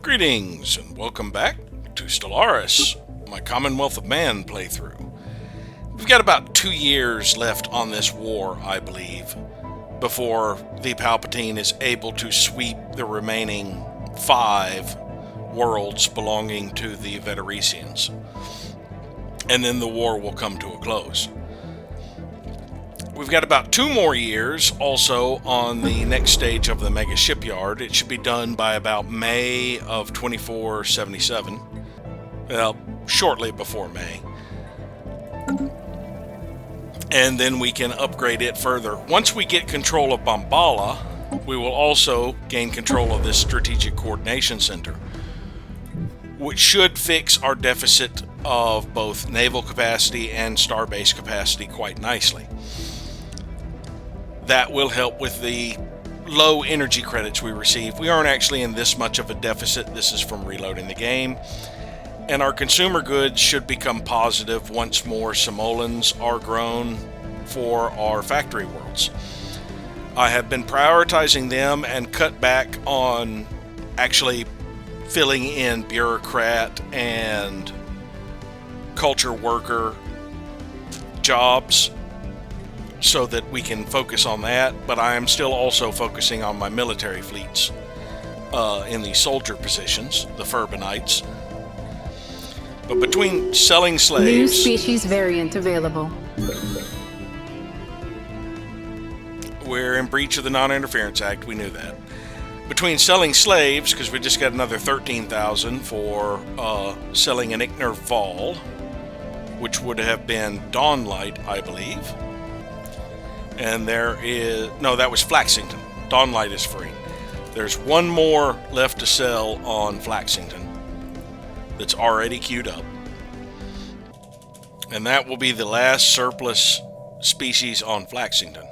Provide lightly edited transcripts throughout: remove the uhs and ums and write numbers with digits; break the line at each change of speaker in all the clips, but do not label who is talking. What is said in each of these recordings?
Greetings and welcome back to Stellaris, my Commonwealth of Man playthrough. We've got about 2 years left on this war, I believe, before the Palpatine is able to sweep the remaining 5 worlds belonging to the Veteresians. And then the war will come to a close. We've got about 2 more years also on the next stage of the Mega Shipyard. It should be done by about May of 2477. Well, shortly before May. And then we can upgrade it further. Once we get control of Bombala, we will also gain control of this Strategic Coordination Center, which should fix our deficit of both naval capacity and starbase capacity quite nicely. That will help with the low energy credits we receive. We aren't actually in this much of a deficit. This is from reloading the game. And our consumer goods should become positive once more simoleons are grown for our factory worlds. I have been prioritizing them and cut back on actually filling in bureaucrat and culture worker jobs, so that we can focus on that, but I am still also focusing on my military fleets in the soldier positions, the Furbanites. But between selling slaves...
New species variant available.
We're in breach of the Non-Interference Act, we knew that. Between selling slaves, because we just got another 13,000 for selling an Ichner Vol, which would have been Dawnlight, I believe. And there is... No, that was Flaxington. Dawnlight is free. There's one more left to sell on Flaxington that's already queued up. And that will be the last surplus species on Flaxington.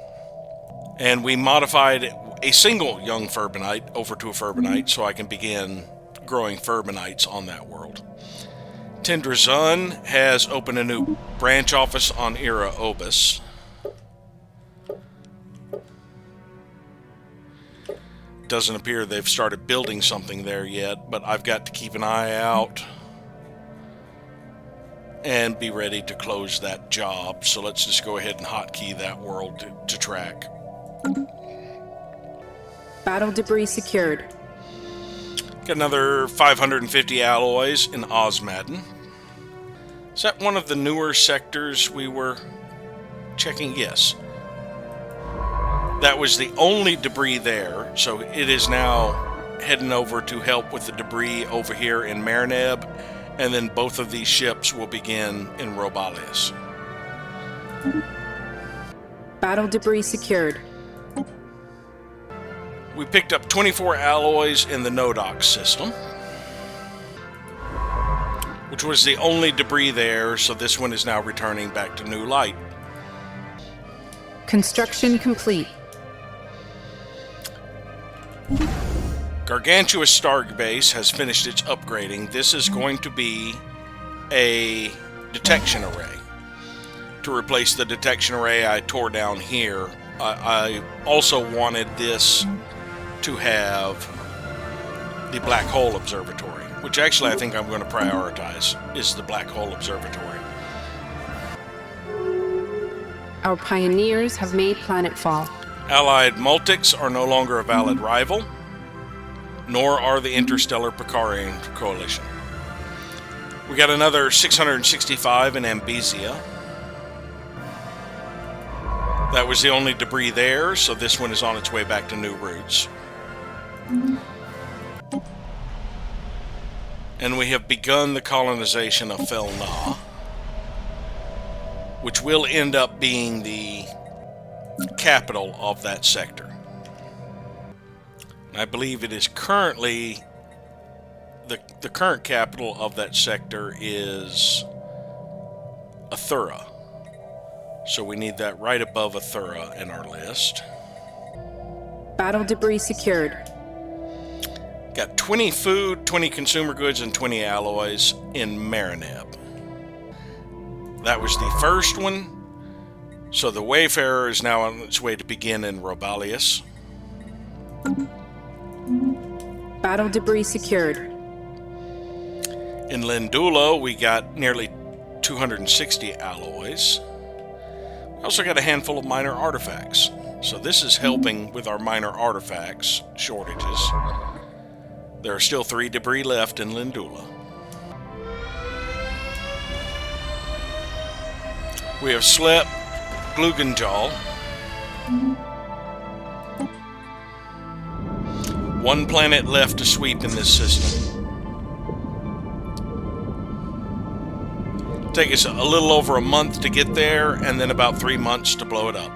And we modified a single young Furbanite over to a Furbanite so I can begin growing Furbanites on that world. Tendrazun has opened a new branch office on Era Obis. Doesn't appear they've started building something there yet, but I've got to keep an eye out and be ready to close that job. So let's just go ahead and hotkey that world to track.
Battle debris secured.
Got another 550 alloys in Osmadden. Is that one of the newer sectors we were checking? Yes. That was the only debris there, so it is now heading over to help with the debris over here in Marineb, and then both of these ships will begin in Robalius.
Battle debris secured.
We picked up 24 alloys in the Nodox system, which was the only debris there, so this one is now returning back to New Light.
Construction complete.
Gargantuous Starbase has finished its upgrading. This is going to be a detection array. To replace the detection array I tore down here, I also wanted this to have the Black Hole Observatory, which actually I think I'm going to prioritize, is the Black Hole Observatory.
Our pioneers have made planetfall.
Allied Multics are no longer a valid rival, nor are the Interstellar Picarian Coalition. We got another 665 in Ambizia. That was the only debris there, so this one is on its way back to new routes. And we have begun the colonization of Felna, which will end up being the capital of that sector. I believe it is currently the current capital of that sector is Athura. So we need that right above Athura in our list.
Battle debris secured.
Got 20 food, 20 consumer goods, and 20 alloys in Marineb. That was the first one. So the Wayfarer is now on its way to begin in Robalius.
Battle debris secured.
In Lindula, we got nearly 260 alloys. We also got a handful of minor artifacts. So this is helping with our minor artifacts shortages. There are still 3 debris left in Lindula. We have Slep, Glugenjaw. 1 planet left to sweep in this system. Take us a little over a month to get there, and then about 3 months to blow it up.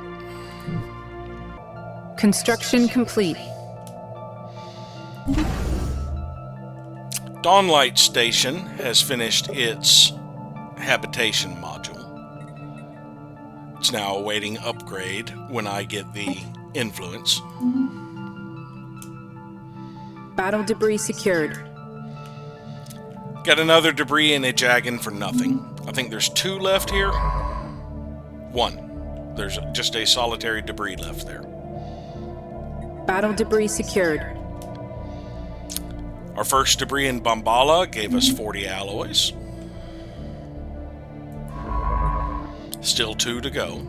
Construction complete.
Dawnlight Station has finished its habitation module. It's now awaiting upgrade when I get the influence.
Battle debris secured.
Got another debris in a Jagan for nothing. I think there's 2 left here. 1. There's just a solitary debris left there.
Battle debris secured.
Our first debris in Bombala gave us 40 alloys. Still 2 to go.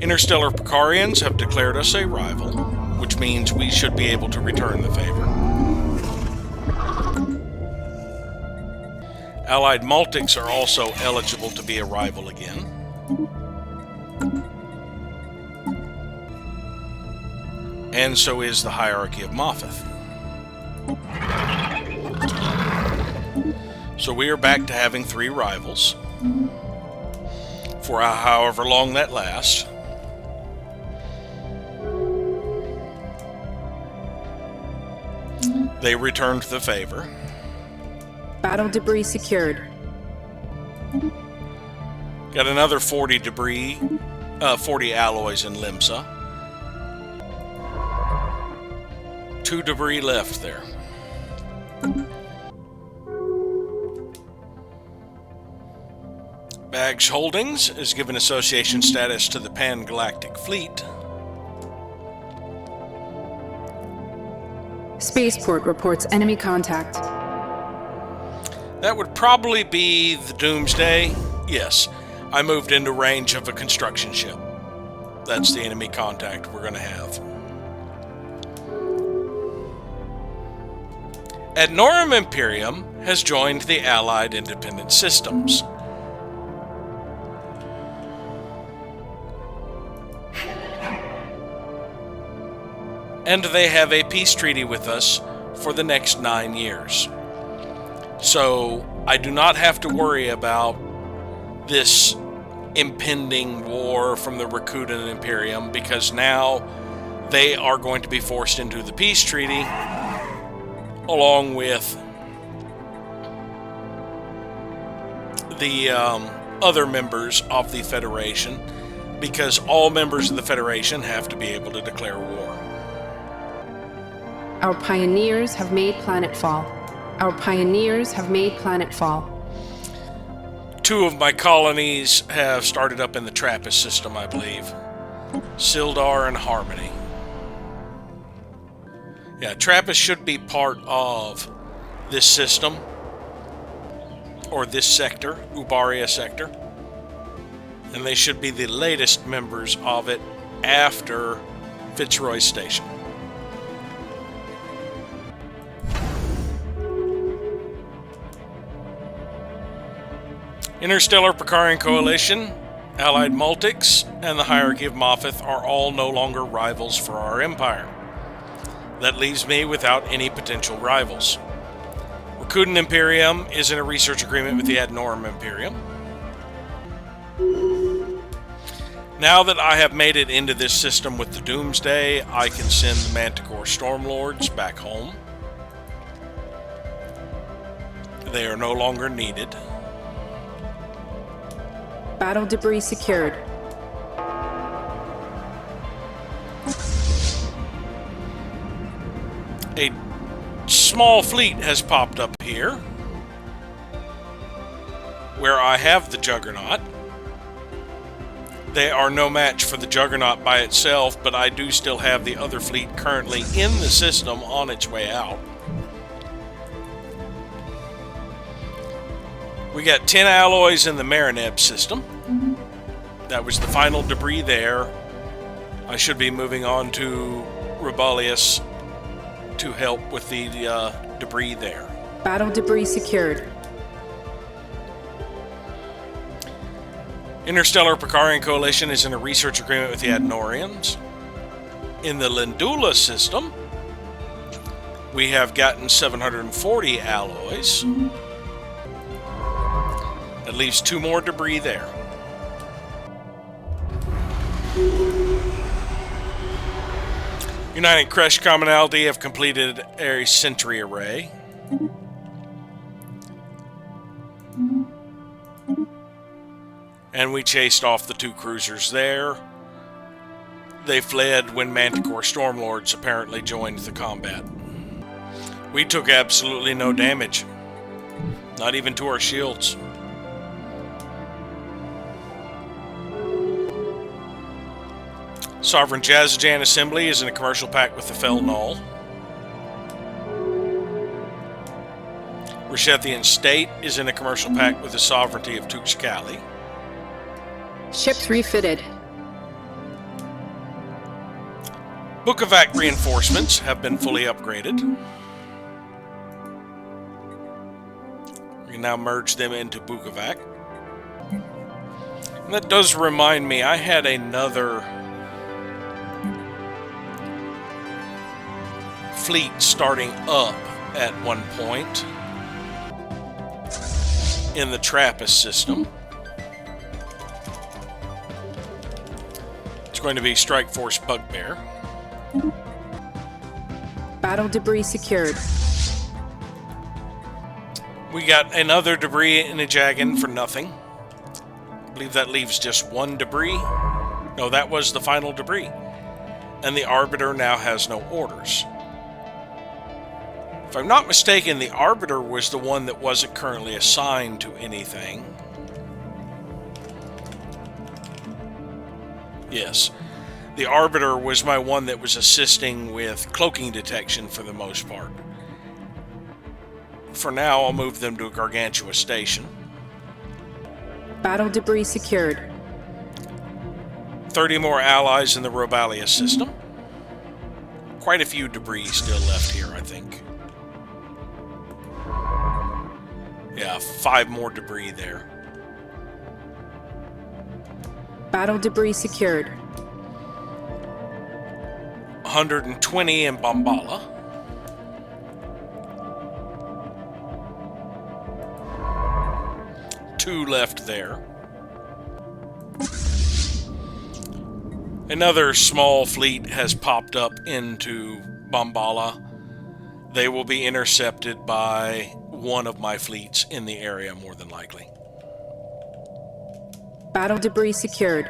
Interstellar Pricarians have declared us a rival, which means we should be able to return the favor. Allied Maltics are also eligible to be a rival again. And so is the Hierarchy of Moffith. So we are back to having 3 rivals. For however long that lasts. They returned the favor.
Battle debris secured.
Got another 40 debris, 40 alloys in Limsa. 2 debris left there. Bags Holdings is given association status to the Pan-Galactic Fleet.
Spaceport reports enemy contact.
That would probably be the Doomsday. Yes, I moved into range of a construction ship. That's the enemy contact we're going to have. Adnorum Imperium has joined the Allied Independent Systems. And they have a peace treaty with us for the next 9 years. So I do not have to worry about this impending war from the Rakudan Imperium, because now they are going to be forced into the peace treaty along with the other members of the Federation, because all members of the Federation have to be able to declare war.
Our pioneers have made planetfall. Our pioneers have made planetfall.
2 of my colonies have started up in the Trappist system, I believe. Sildar and Harmony. Yeah, Trappist should be part of this system, or this sector, Ubaria sector. And they should be the latest members of it after Fitzroy Station. Interstellar Pricarian Coalition, Allied Maltics, and the Hierarchy of Moffith are all no longer rivals for our empire. That leaves me without any potential rivals. Rakudan Imperium is in a research agreement with the Adnorum Imperium. Now that I have made it into this system with the Doomsday, I can send the Manticore Stormlords back home. They are no longer needed.
Battle debris secured.
A small fleet has popped up here, where I have the Juggernaut. They are no match for the Juggernaut by itself, but I do still have the other fleet currently in the system on its way out. We got 10 alloys in the Marineb system. That was the final debris there. I should be moving on to Rebellious to help with the debris there.
Battle debris secured.
Interstellar Pricarian Coalition is in a research agreement with the Adnorians. In the Lindula system, we have gotten 740 alloys. That leaves 2 more debris there. United Crush Commonality have completed a sentry array. And we chased off the 2 cruisers there. They fled when Manticore Stormlords apparently joined the combat. We took absolutely no damage. Not even to our shields. Sovereign Jazzajan Assembly is in a commercial pact with the Fel Null. Rishethian State is in a commercial pact with the Sovereignty of Tuxcali.
Ships refitted.
Bukovac reinforcements have been fully upgraded. We can now merge them into Bukovac. And that does remind me, I had another fleet starting up at one point in the Trappist system. It's going to be Strike Force Bugbear.
Battle debris secured.
We got another debris in a Jagan for nothing. I believe that leaves just 1 debris. No, that was the final debris. And the Arbiter now has no orders. If I'm not mistaken, the Arbiter was the one that wasn't currently assigned to anything. Yes. The Arbiter was my one that was assisting with cloaking detection for the most part. For now, I'll move them to a Gargantua station.
Battle debris secured.
30 more allies in the Robalia system. Quite a few debris still left here, I think. Yeah, 5 more debris there.
Battle debris secured.
120 in Bombala. Two left there. Another small fleet has popped up into Bombala. They will be intercepted by one of my fleets in the area, more than likely.
Battle debris secured.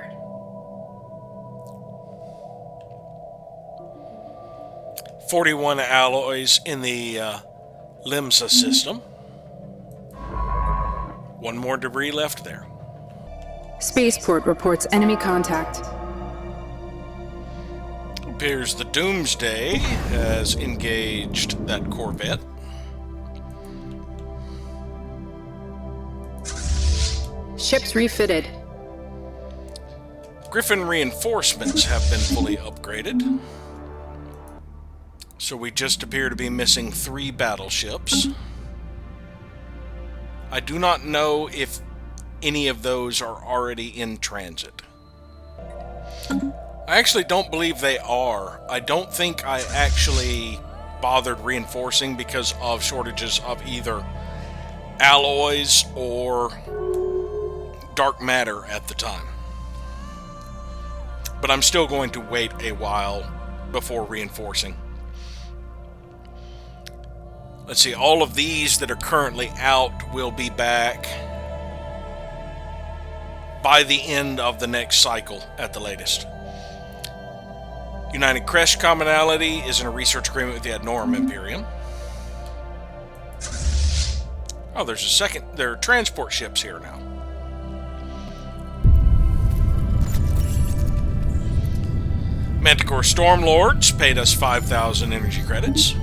"41 alloys in the Limsa system. 1 more debris left there.
Spaceport reports enemy contact.
Appears the Doomsday has engaged that Corvette.
Ships refitted.
Griffin reinforcements have been fully upgraded. So we just appear to be missing 3 battleships. I do not know if any of those are already in transit. I actually don't believe they are. I don't think I actually bothered reinforcing because of shortages of either alloys or dark matter at the time. But I'm still going to wait a while before reinforcing. Let's see, all of these that are currently out will be back by the end of the next cycle at the latest. United Crash Commonality is in a research agreement with the Adnorum Imperium. Oh, there's a second. There are transport ships here now. Manticore Stormlords paid us 5,000 energy credits.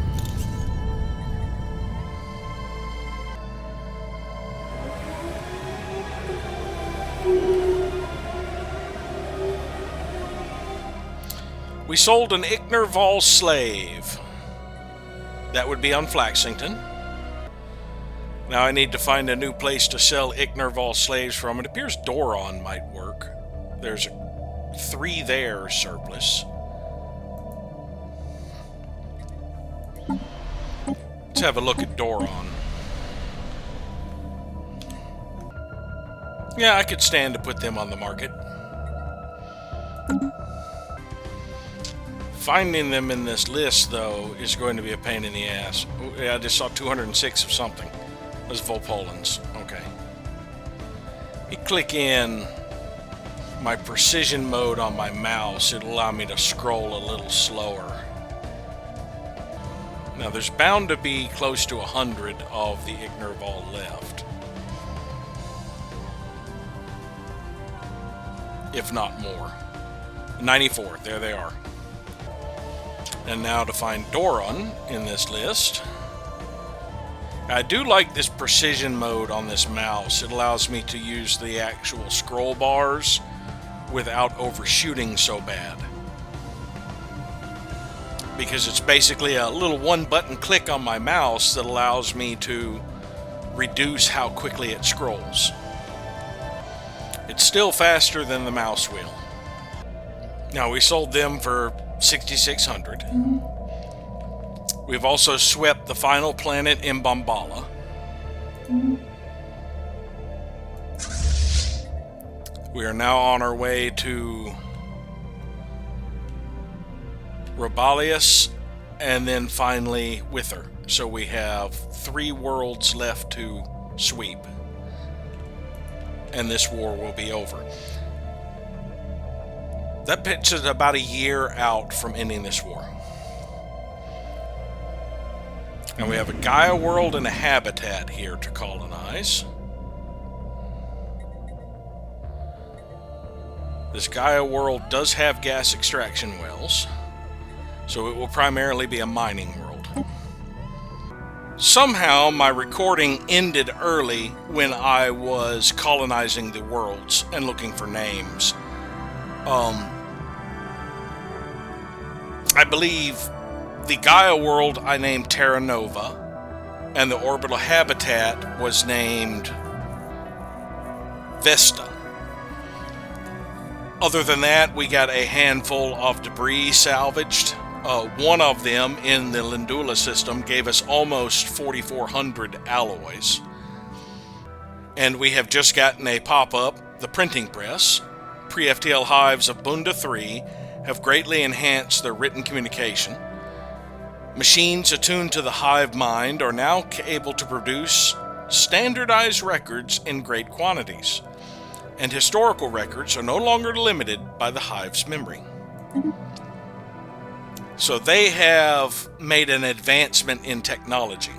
We sold an Ichnerval slave. That would be on Flaxington. Now I need to find a new place to sell Ichnerval slaves from. It appears Doron might work. There's 3 there surplus. Let's have a look at Doron. Yeah, I could stand to put them on the market. Finding them in this list, though, is going to be a pain in the ass. Oh, yeah, I just saw 206 of something. Those Volpolans. Okay. You click in my precision mode on my mouse. It'll allow me to scroll a little slower. Now, there's bound to be close to 100 of the Ichnerval left. If not more. 94. There they are. And now to find Doron in this list. I do like this precision mode on this mouse. It allows me to use the actual scroll bars without overshooting so bad. Because it's basically a little one-button click on my mouse that allows me to reduce how quickly it scrolls. It's still faster than the mouse wheel. Now, we sold them for 6,600. We've also swept the final planet in Bombala. We are now on our way to Robalius and then finally Wither. So we have 3 worlds left to sweep. And this war will be over. That puts us about a year out from ending this war. And we have a Gaia world and a habitat here to colonize. This Gaia world does have gas extraction wells, so it will primarily be a mining world. Somehow my recording ended early when I was colonizing the worlds and looking for names. I believe the Gaia world I named Terra Nova, and the orbital habitat was named Vesta. Other than that, we got a handful of debris salvaged. One of them in the Lindula system gave us almost 4,400 alloys. And we have just gotten a pop-up, the printing press. Pre-FTL hives of Bunda 3 have greatly enhanced their written communication. Machines attuned to the hive mind are now able to produce standardized records in great quantities, and historical records are no longer limited by the hive's memory. So they have made an advancement in technology.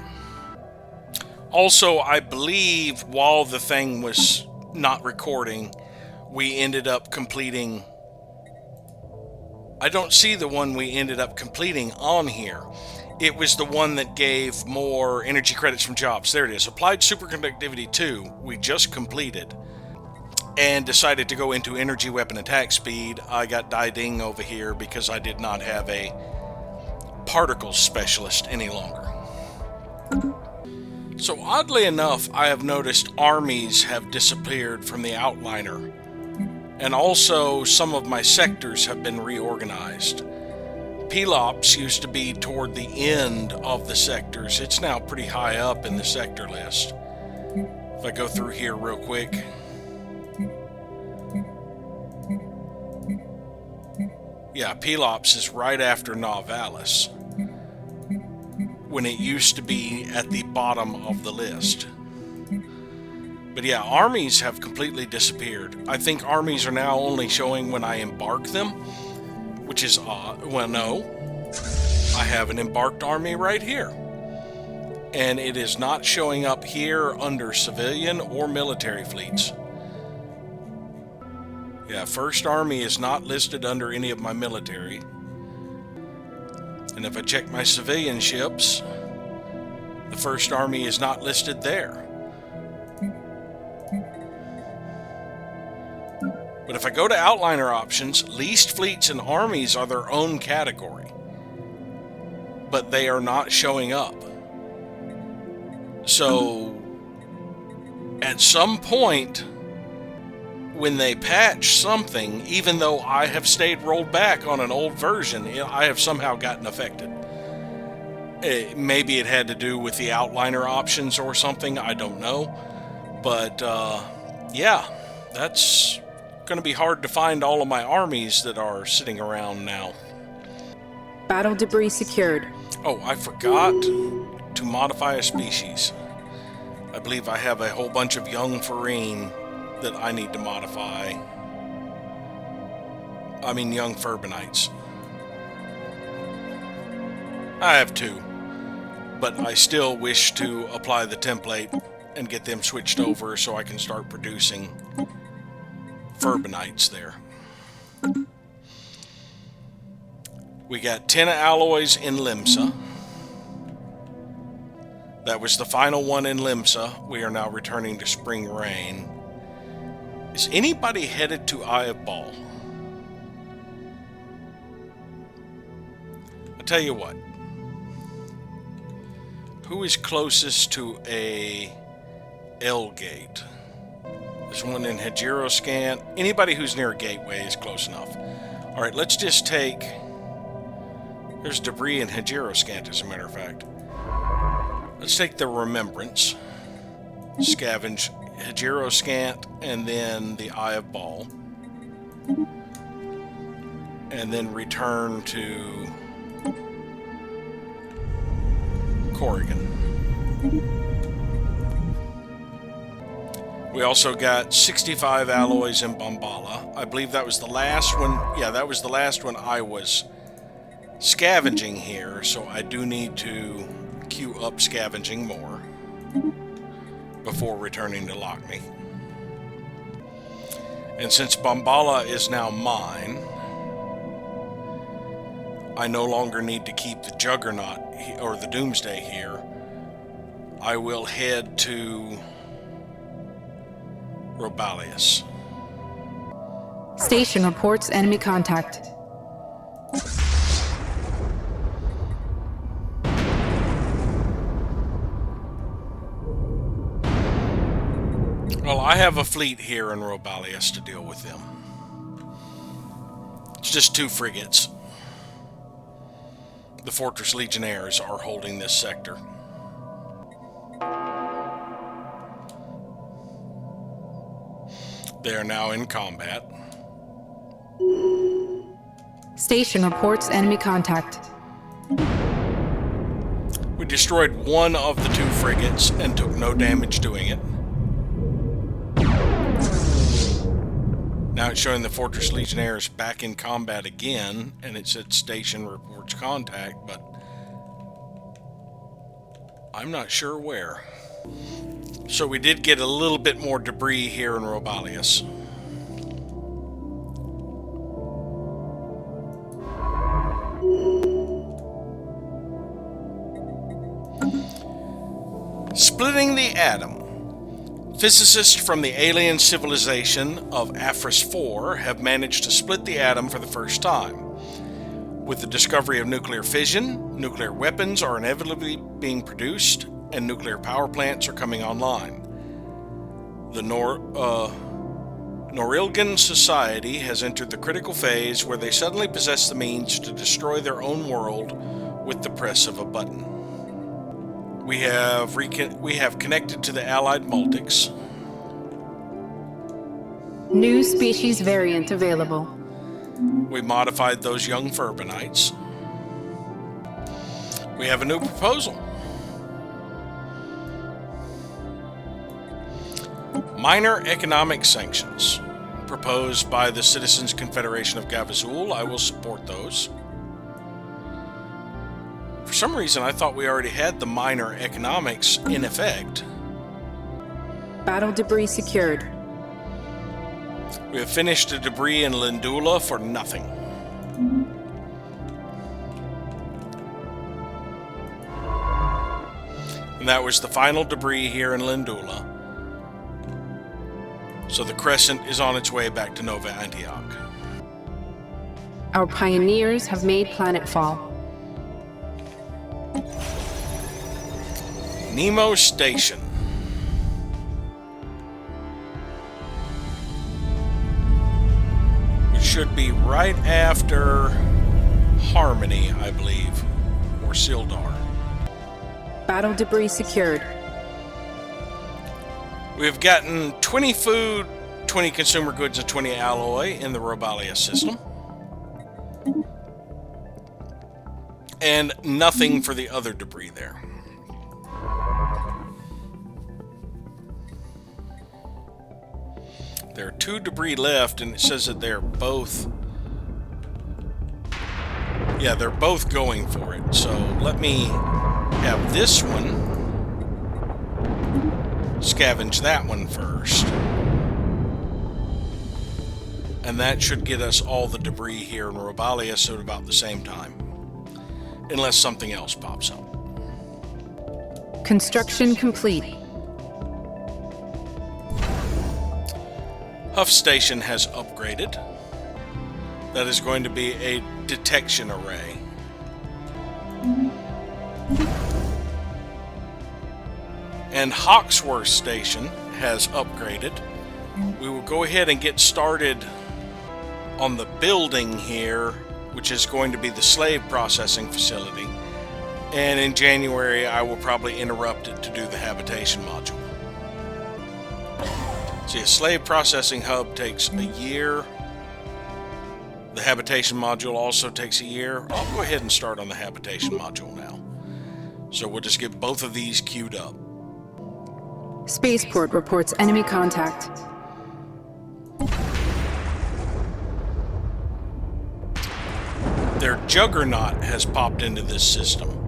Also, I believe while the thing was not recording, we ended up completing... I don't see the one we ended up completing on here. It was the one that gave more energy credits from jobs. There it is. Applied Superconductivity 2, we just completed. And decided to go into energy weapon attack speed. I got die-ding over here because I did not have a particles specialist any longer. So oddly enough, I have noticed armies have disappeared from the outliner. And also, some of my sectors have been reorganized. Pelops used to be toward the end of the sectors. It's now pretty high up in the sector list. If I go through here real quick. Yeah, Pelops is right after Nauvalis, when it used to be at the bottom of the list. But yeah, armies have completely disappeared. I think armies are now only showing when I embark them, which is odd. Well, no. I have an embarked army right here. And it is not showing up here under civilian or military fleets. Yeah, First Army is not listed under any of my military. And if I check my civilian ships, the First Army is not listed there. But if I go to Outliner options, leased fleets and armies are their own category. But they are not showing up. So, at some point, when they patch something, even though I have stayed rolled back on an old version, I have somehow gotten affected. Maybe it had to do with the Outliner options or something, I don't know. But, yeah, that's going to be hard to find all of my armies that are sitting around now.
Battle debris secured.
Oh, I forgot to modify a species. I believe I have a whole bunch of young Farine that I need to modify. I mean young Furbanites. I have 2, but I still wish to apply the template and get them switched over so I can start producing Furbanites there. We got 10 alloys in Limsa. That was the final one in Limsa. We are now returning to Spring Rain. Is anybody headed to Eye of Ball? I'll tell you what. Who is closest to a L gate? There's one in Hejiroscant. Anybody who's near a gateway is close enough. Alright, let's just take... There's debris in Hejiroscant, as a matter of fact. Let's take the Remembrance. Scavenge Hejiroscant, and then the Eye of Ball. And then return to Corrigan. We also got 65 alloys in Bombala. I believe that was the last one. Yeah, that was the last one I was scavenging here, so I do need to queue up scavenging more before returning to Lockney. And since Bombala is now mine, I no longer need to keep the Juggernaut or the Doomsday here. I will head to Robalius.
Station reports enemy contact.
Well, I have a fleet here in Robalius to deal with them. It's just 2 frigates. The Fortress Legionnaires are holding this sector. They are now in combat.
Station reports enemy contact.
We destroyed one of the 2 frigates and took no damage doing it. Now it's showing the Fortress Legionnaires back in combat again, and it said station reports contact, but I'm not sure where. So we did get a little bit more debris here in Robalius. Splitting the atom. Physicists from the alien civilization of Afris 4 have managed to split the atom for the first time. With the discovery of nuclear fission, nuclear weapons are inevitably being produced, and nuclear power plants are coming online. The Norilgan society has entered the critical phase where they suddenly possess the means to destroy their own world with the press of a button. We have connected to the allied Multics.
New species variant available.
We modified those young Furbanites. We have a new proposal. Minor economic sanctions proposed by the Citizens Confederation of Gavazul. I will support those. For some reason, I thought we already had the minor economics in effect.
Battle debris secured.
We have finished the debris in Lindula for nothing. And that was the final debris here in Lindula. So the Crescent is on its way back to Nova Antioch.
Our pioneers have made planetfall.
Nemo Station. Which should be right after Harmony, I believe, or Sildar.
Battle debris secured.
We've gotten 20 food, 20 consumer goods, and 20 alloy in the Robalia system. And nothing for the other debris there. There are 2 debris left, and it says that they're both... Yeah, they're both going for it. So let me have this one scavenge that one first. And that should get us all the debris here in Robalia at about the same time. Unless something else pops up.
Construction complete.
Huff Station has upgraded. That is going to be a detection array. And Hawksworth Station has upgraded. We will go ahead and get started on the building here, which is going to be the slave processing facility. And in January, I will probably interrupt it to do the habitation module. See, a slave processing hub takes a year. The habitation module also takes a year. I'll go ahead and start on the habitation module now. So we'll just get both of these queued up.
Spaceport reports enemy contact.
Their juggernaut has popped into this system.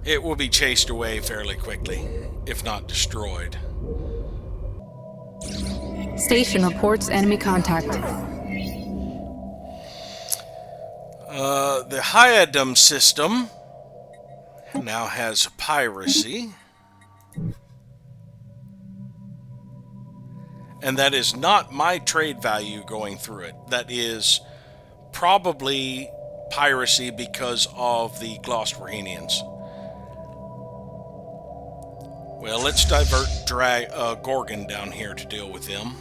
It will be chased away fairly quickly, if not destroyed.
Station reports enemy contact.
The Hyadum system now has piracy. And that is not my trade value going through it. That is probably piracy because of the Glosterhenians. Well, let's divert Gorgon down here to deal with them.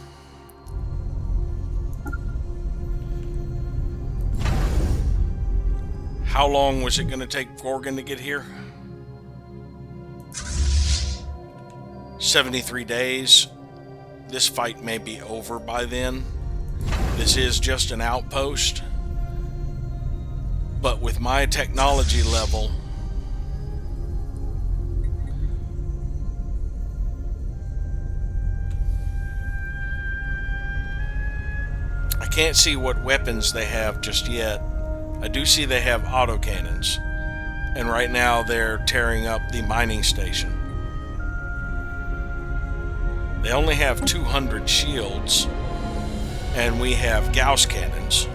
How long was it going to take Gorgon to get here? 73 days. This fight may be over by then. This is just an outpost. But with my technology level, I can't see what weapons they have just yet. I do see they have autocannons. And right now they're tearing up the mining station. They only have 200 shields, and we have Gauss cannons.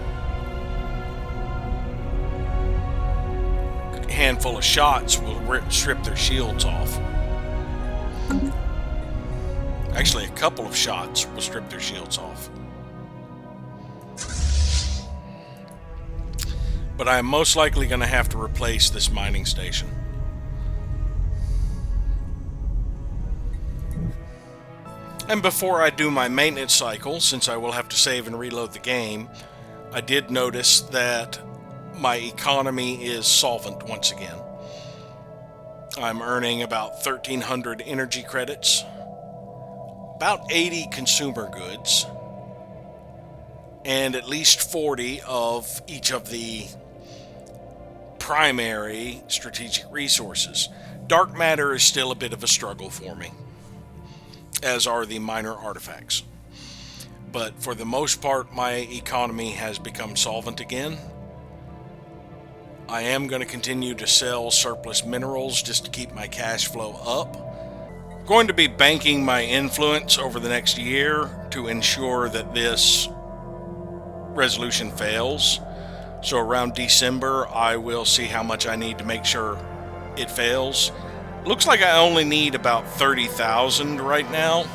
A handful of shots will strip their shields off. Actually, a couple of shots will strip their shields off. But I'm most likely going to have to replace this mining station. And before I do my maintenance cycle, since I will have to save and reload the game, I did notice that my economy is solvent once again. I'm earning about 1,300 energy credits, about 80 consumer goods, and at least 40 of each of the primary strategic resources. Dark matter is still a bit of a struggle for me, as are the minor artifacts. But for the most part, my economy has become solvent again. I am going to continue to sell surplus minerals just to keep my cash flow up. I'm going to be banking my influence over the next year to ensure that this resolution fails. So around December, I will see how much I need to make sure it fails. Looks like I only need about 30,000 right now,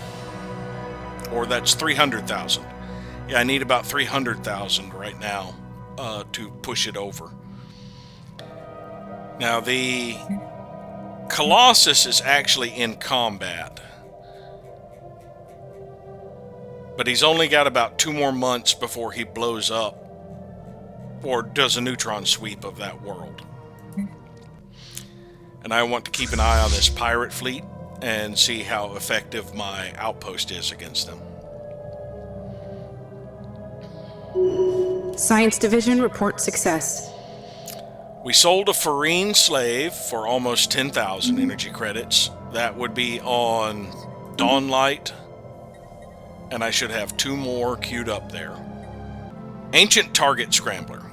or that's 300,000. Yeah, I need about 300,000 right now to push it over. Now, the Colossus is actually in combat, but he's only got about 2 more months before he blows up or does a neutron sweep of that world. And I want to keep an eye on this pirate fleet and see how effective my outpost is against them.
Science Division report success.
We sold a Farine slave for almost 10,000 energy credits. That would be on Dawnlight, and I should have 2 more queued up there. Ancient Target Scrambler.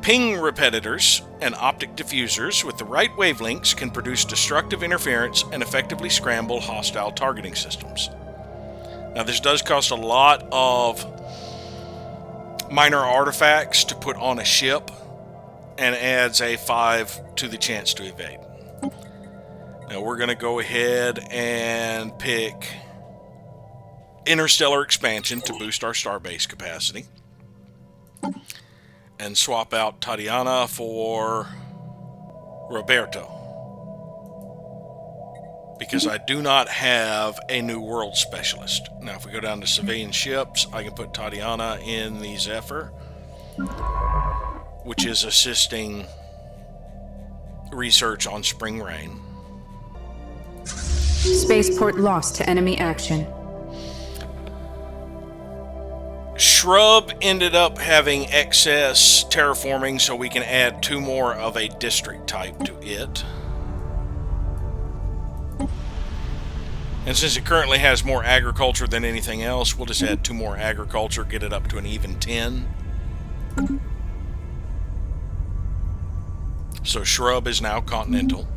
Ping repetitors and optic diffusers with the right wavelengths can produce destructive interference and effectively scramble hostile targeting systems. Now, this does cost a lot of minor artifacts to put on a ship, and adds a 5 to the chance to evade. Now we're going to go ahead and pick Interstellar Expansion to boost our starbase capacity, and swap out Tatiana for Roberto, because I do not have a New World Specialist. Now if we go down to civilian ships, I can put Tatiana in the Zephyr, which is assisting research on Spring Rain.
Spaceport lost to enemy action.
Shrub ended up having excess terraforming, so we can add 2 more of a district type to it. And since it currently has more agriculture than anything else, we'll just add 2 more agriculture, get it up to an even 10. So Shrub is now continental.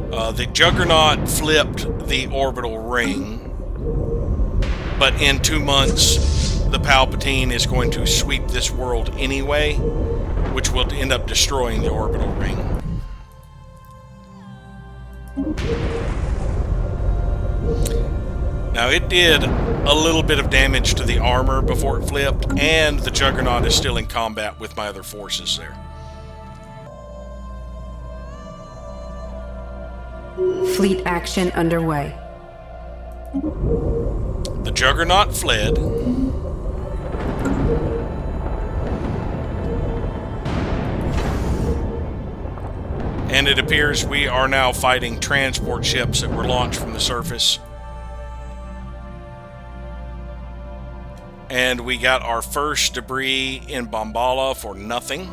The Juggernaut flipped the orbital ring, but in 2 months, the Palpatine is going to sweep this world anyway, which will end up destroying the orbital ring. Now, it did a little bit of damage to the armor before it flipped, and the Juggernaut is still in combat with my other forces there.
Fleet action underway.
The Juggernaut fled. And it appears we are now fighting transport ships that were launched from the surface. And we got our first debris in Bombala for nothing.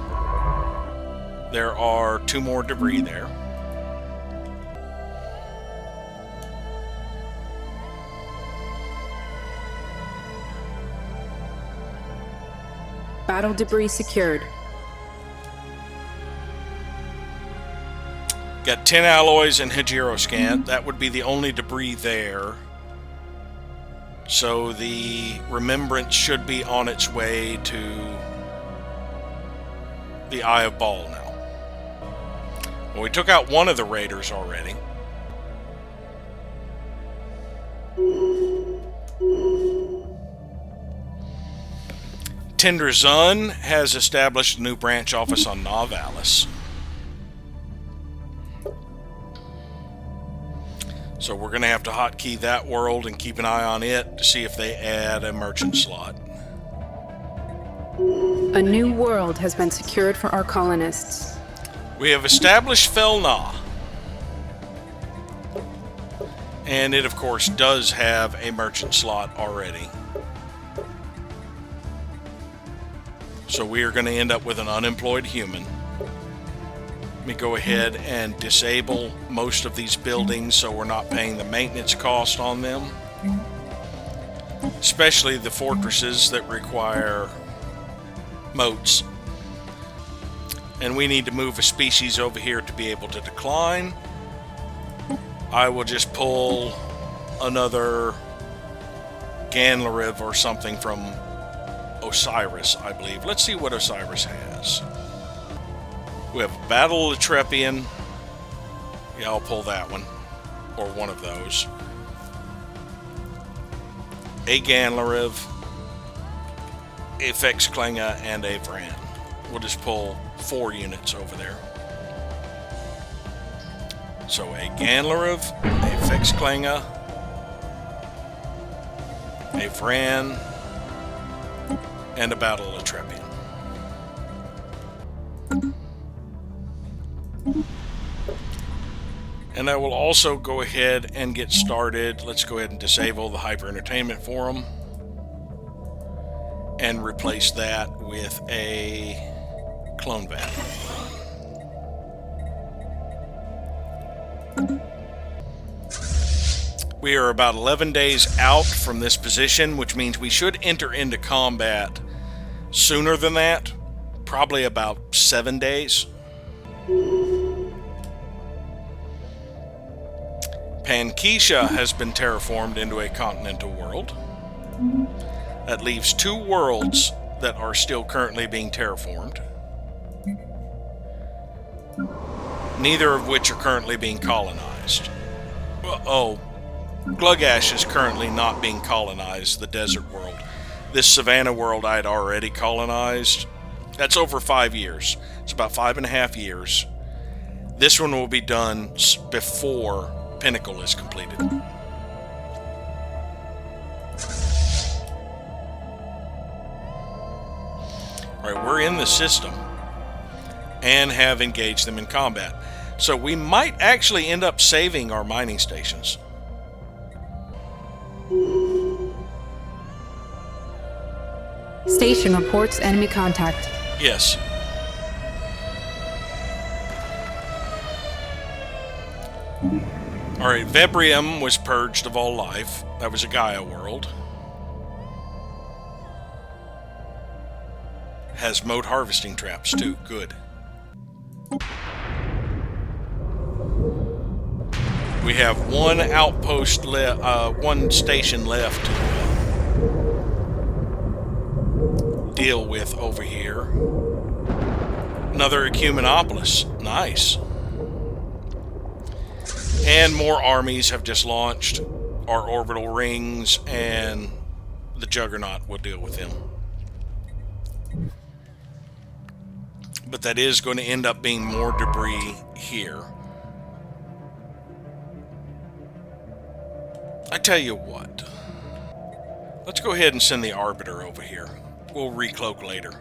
There are 2 more debris there.
Battle debris secured.
Got 10 alloys and Hegiroscant. That would be the only debris there. So the Remembrance should be on its way to the Eye of Baal now. Well, we took out one of the raiders already. Tender Zun has established a new branch office on Novalis. So we're going to have to hotkey that world and keep an eye on it to see if they add a merchant slot.
A new world has been secured for our colonists.
We have established Felna. And it, of course, does have a merchant slot already. So we are going to end up with an unemployed human. Let me go ahead and disable most of these buildings so we're not paying the maintenance cost on them. Especially the fortresses that require motes. And we need to move a species over here to be able to decline. I will just pull another Ganlariv or something from Osiris, I believe. Let's see what Osiris has. We have Battle Latrepian. Yeah, I'll pull that one. Or one of those. A Ganlariv, a Fexklenga, and a Vran. We'll just pull 4 units over there. So a Ganlariv, a Fexklenga, a Vran, and a Battle Latrepian. And I will also go ahead and get started. Let's go ahead and disable the Hyper Entertainment Forum and replace that with a Clone Vat. We are about 11 days out from this position, which means we should enter into combat sooner than that, probably about 7 days. Pankisha has been terraformed into a continental world. That leaves 2 worlds that are still currently being terraformed, neither of which are currently being colonized. Oh, Gluggash is currently not being colonized, the desert world. This Savannah world I had already colonized. That's over 5 years. It's about 5.5 years. This one will be done before Pinnacle is completed. Alright, we're in the system and have engaged them in combat. So we might actually end up saving our mining stations.
Station reports enemy contact.
Yes. Alright, Vebrium was purged of all life. That was a Gaia world. Has mode harvesting traps too. Good. We have one outpost one station left to deal with over here. Another Ecumenopolis. Nice. And more armies have just launched. Our orbital rings and the Juggernaut will deal with them. But that is going to end up being more debris here. I tell you what. Let's go ahead and send the Arbiter over here. We'll recloak later.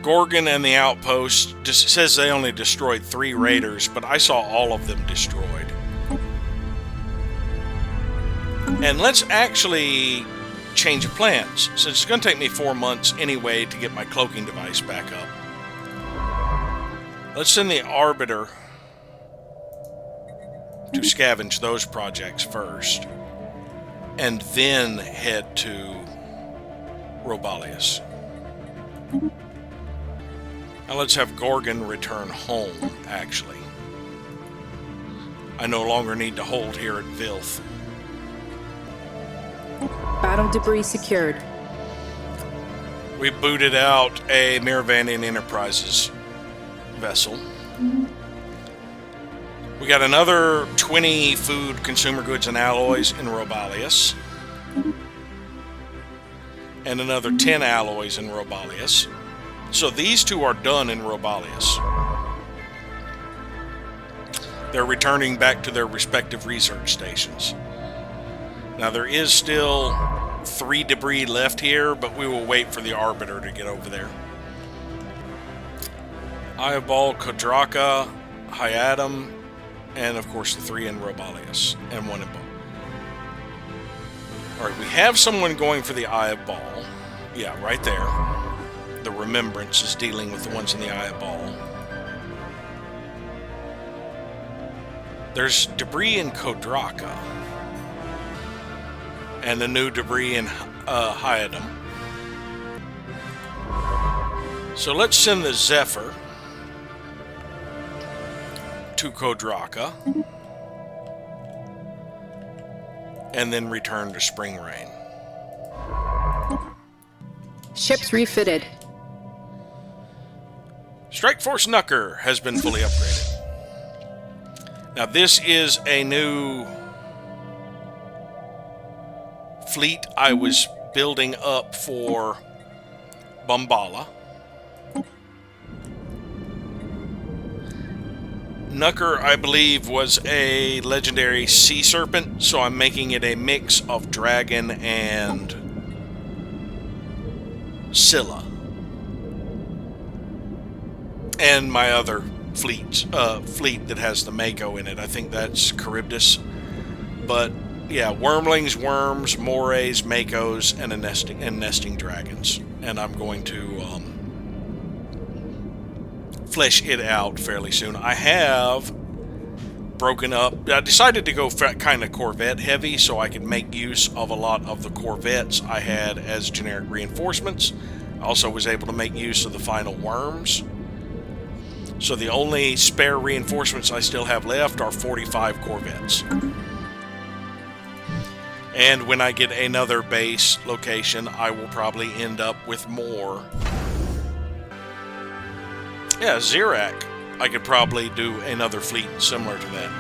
Gorgon and the Outpost just says they only destroyed 3 raiders, but I saw all of them destroyed. And let's actually change of plans, since it's going to take me 4 months anyway to get my cloaking device back up. Let's send the Arbiter to scavenge those projects first, and then head to Robalius. Now let's have Gorgon return home, actually. I no longer need to hold here at Vilth.
Battle debris secured.
We booted out a Miravandian Enterprises vessel. We got another 20 food, consumer goods, and alloys in Robalius. And another 10 alloys in Robalius. So these 2 are done in Robalius. They're returning back to their respective research stations. Now there is still 3 debris left here, but we will wait for the Arbiter to get over there. Eyeball, Kodraka, Hyadam, and of course the 3 in Robalius, and 1 in Ball. Alright, we have someone going for the Eye of Ball. Yeah, right there. The Remembrance is dealing with the ones in the Eye of Ball. There's debris in Kodraka. and the new debris in Hyadum. So let's send the Zephyr to Kodraka and then return to Spring Rain.
Ships refitted.
Strike Force Nucker has been fully upgraded. Now this is a new fleet I was building up for Bombala. Nucker, I believe, was a legendary sea serpent, so I'm making it a mix of dragon and Scylla. And my other fleet that has the Mako in it. I think that's Charybdis. But yeah, wormlings, worms, morays, Makos, and nesting dragons. And I'm going to flesh it out fairly soon. I have broken up. I decided to go kind of Corvette heavy so I could make use of a lot of the Corvettes I had as generic reinforcements. I also was able to make use of the final worms. So the only spare reinforcements I still have left are 45 Corvettes. And when I get another base location, I will probably end up with more. Yeah, Xerac. I could probably do another fleet similar to that.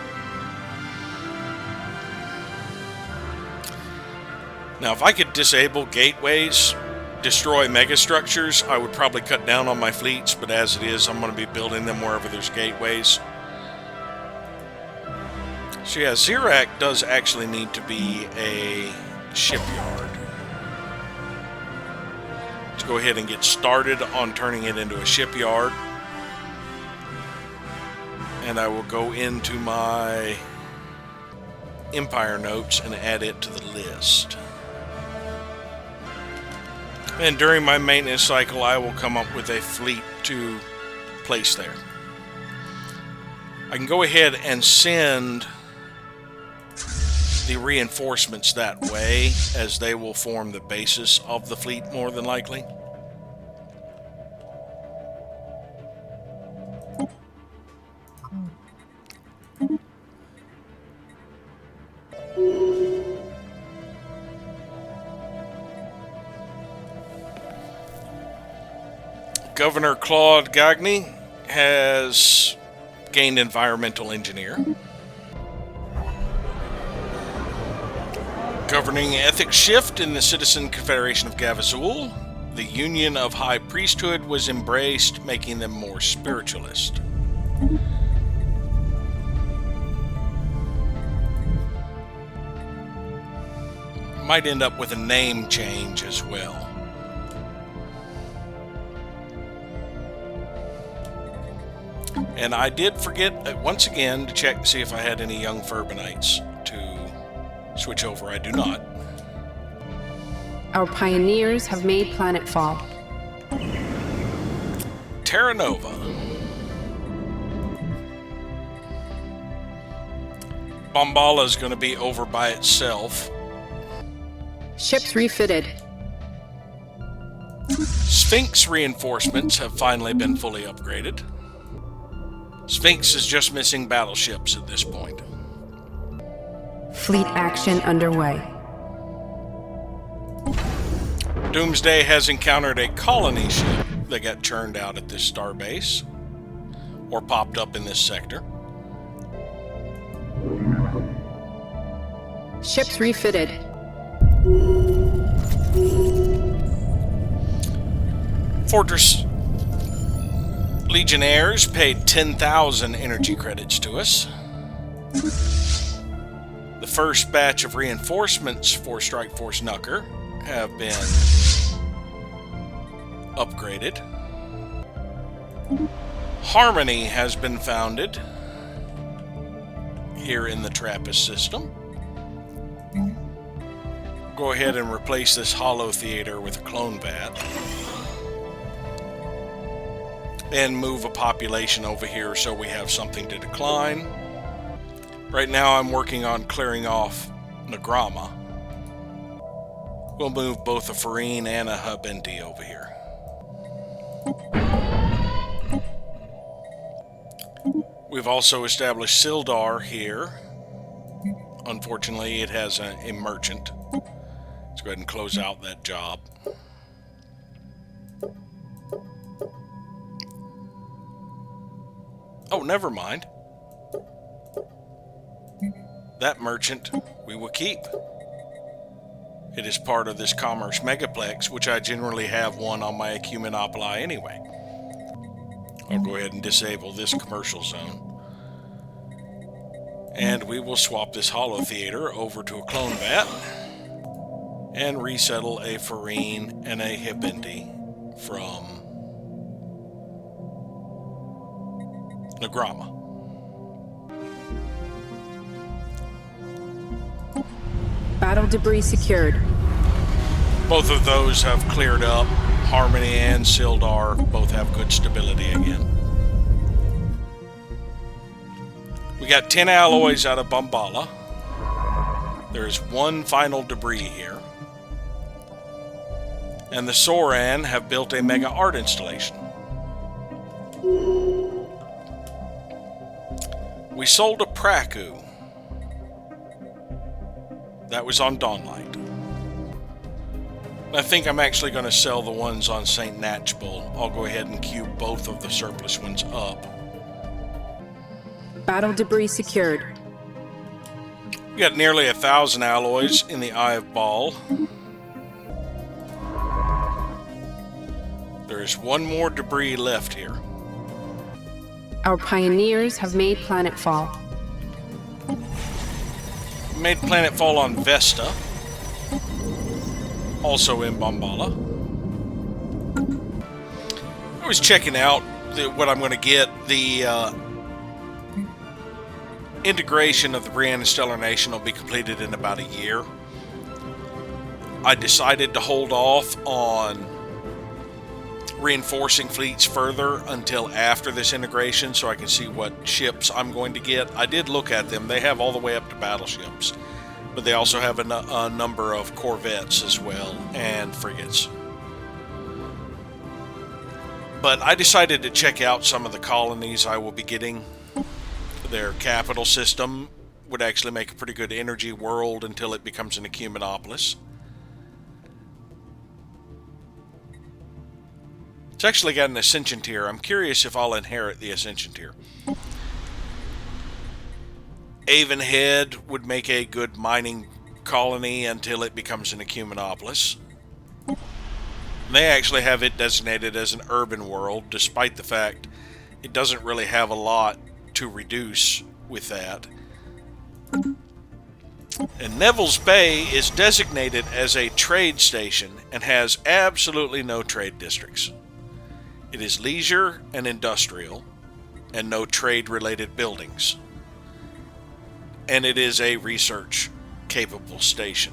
Now, if I could disable gateways, destroy megastructures, I would probably cut down on my fleets, but as it is, I'm going to be building them wherever there's gateways. So yeah, Xerac does actually need to be a shipyard. Let's go ahead and get started on turning it into a shipyard. And I will go into my Empire notes and add it to the list. And during my maintenance cycle, I will come up with a fleet to place there. I can go ahead and send the reinforcements that way, as they will form the basis of the fleet more than likely. Governor Claude Gagny has gained Environmental Engineer. Governing ethics shift in the Citizen Confederation of Gavazul. The Union of High Priesthood was embraced, making them more spiritualist. Might end up with a name change as well. And I did forget, once again, to check to see if I had any young Furbanites to switch over. I do not.
Our pioneers have made planetfall.
Terra Nova. Bombala is going to be over by itself.
Ships refitted.
Sphinx reinforcements have finally been fully upgraded. Sphinx is just missing battleships at this point.
Fleet action underway.
Doomsday has encountered a colony ship that got churned out at this starbase, or popped up in this sector.
Ships refitted.
Fortress Legionnaires paid 10,000 energy credits to us. The first batch of reinforcements for Strike Force Nucker have been upgraded. Harmony has been founded here in the TRAPPIST system. Go ahead and replace this Hollow Theater with a clone vat. And move a population over here so we have something to decline. Right now I'm working on clearing off Nagrama. We'll move both a Farine and a Hubenti over here. We've also established Sildar here. Unfortunately, it has a merchant. Let's go ahead and close out that job. Oh, never mind. That merchant we will keep. It is part of this commerce megaplex, which I generally have one on my Ecumenopoli anyway. I'll go ahead and disable this commercial zone. And we will swap this Hollow Theater over to a clone vat and resettle a Farine and a Hibindi from Nagrama.
Battle debris secured.
Both of those have cleared up. Harmony and Sildar both have good stability again. We got 10 alloys out of Bombala. There's one final debris here. And the Soran have built a mega art installation. We sold a Praku. That was on Dawnlight. I think I'm actually going to sell the ones on St. Natchbull. I'll go ahead and queue both of the surplus ones up.
Battle debris secured.
We got nearly 1,000 alloys in the Eye of Baal. There's one more debris left here.
Our pioneers have made planetfall.
Made planetfall on Vesta. Also in Bombala. I was checking out what I'm going to get. The integration of the Brienne Stellar Nation will be completed in about a year. I decided to hold off on reinforcing fleets further until after this integration so I can see what ships I'm going to get. I did look at them. They have all the way up to battleships. But they also have a number of corvettes as well, and frigates. But I decided to check out some of the colonies I will be getting. Their capital system would actually make a pretty good energy world until it becomes an Ecumenopolis. It's actually got an Ascension tier. I'm curious if I'll inherit the Ascension tier. Avonhead would make a good mining colony until it becomes an Ecumenopolis. They actually have it designated as an urban world, despite the fact it doesn't really have a lot to reduce with that. And Neville's Bay is designated as a trade station and has absolutely no trade districts. It is leisure and industrial, and no trade-related buildings. And it is a research-capable station.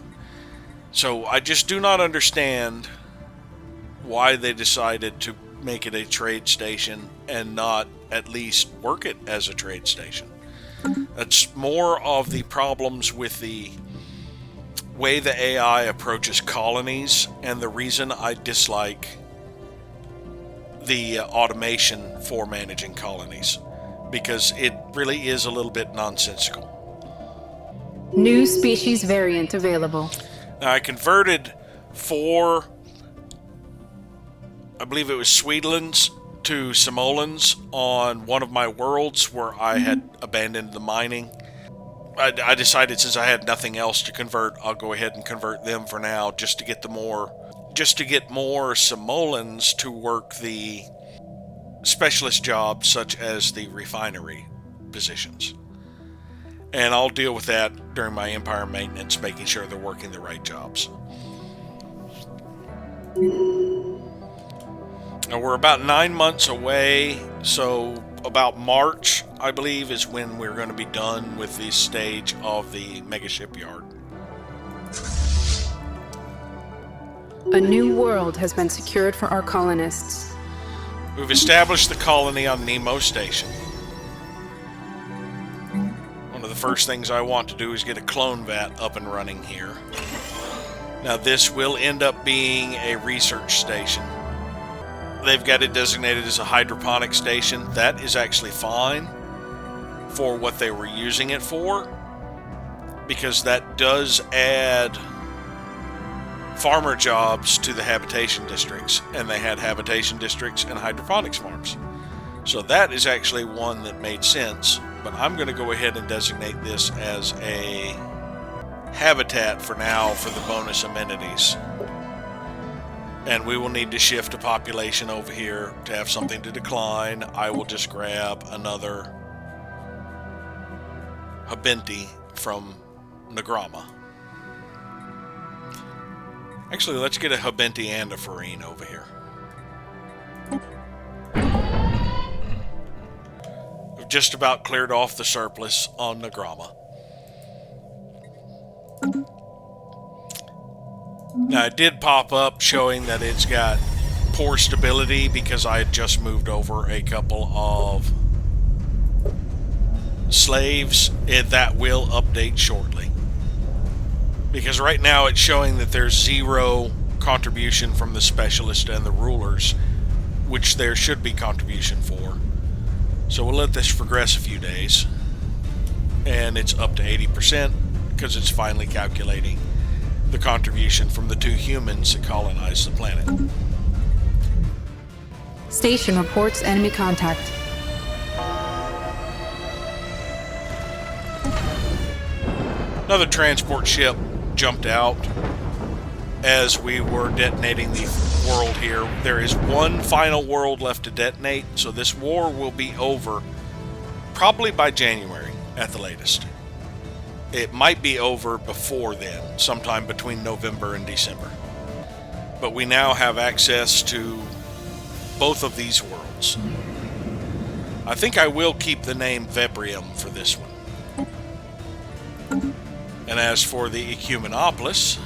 So I just do not understand why they decided to make it a trade station and not at least work it as a trade station. That's more of the problems with the way the AI approaches colonies, and the reason I dislike the automation for managing colonies, because it really is a little bit nonsensical.
New species variant available.
Now, I converted 4, I believe it was Sweetlands to Simoleons on one of my worlds where I had abandoned the mining. I decided since I had nothing else to convert, I'll go ahead and convert them for now, just to get more Simoleons to work the specialist jobs such as the refinery positions. And I'll deal with that during my Empire maintenance, making sure they're working the right jobs. Now we're about 9 months away, so about March, I believe, is when we're going to be done with this stage of the mega shipyard.
A new world has been secured for our colonists.
We've established the colony on Nemo Station. One of the first things I want to do is get a clone vat up and running here. Now this will end up being a research station. They've got it designated as a hydroponic station. That is actually fine for what they were using it for, because that does add farmer jobs to the habitation districts, and they had habitation districts and hydroponics farms. So that is actually one that made sense, but I'm going to go ahead and designate this as a habitat for now for the bonus amenities. And we will need to shift a population over here to have something to decline. I will just grab another Habenti from Nagrama. Actually, let's get a Habenti and a Farine over here. We've just about cleared off the surplus on Nagrama. Now, it did pop up showing that it's got poor stability because I had just moved over a couple of slaves. That will update shortly. Because right now it's showing that there's 0 contribution from the specialist and the rulers, which there should be contribution for. So we'll let this progress a few days. And it's up to 80% because it's finally calculating the contribution from the 2 humans that colonize the planet.
Station reports enemy contact.
Another transport ship jumped out as we were detonating the world here. There is one final world left to detonate, so this war will be over probably by January at the latest. It might be over before then, sometime between November and December. But we now have access to both of these worlds. I think I will keep the name Vebrium for this one. And as for the Ecumenopolis,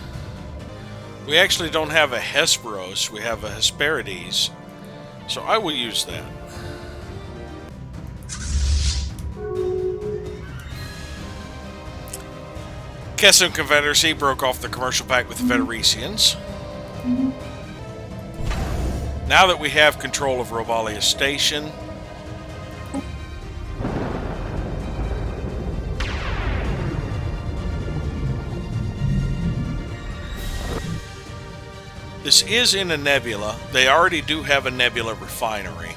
we actually don't have a Hesperos, we have a Hesperides. So I will use that. Kessim Confederacy broke off the commercial pact with the Federicians. Now that we have control of Rovalia Station, this is in a nebula. They already do have a nebula refinery.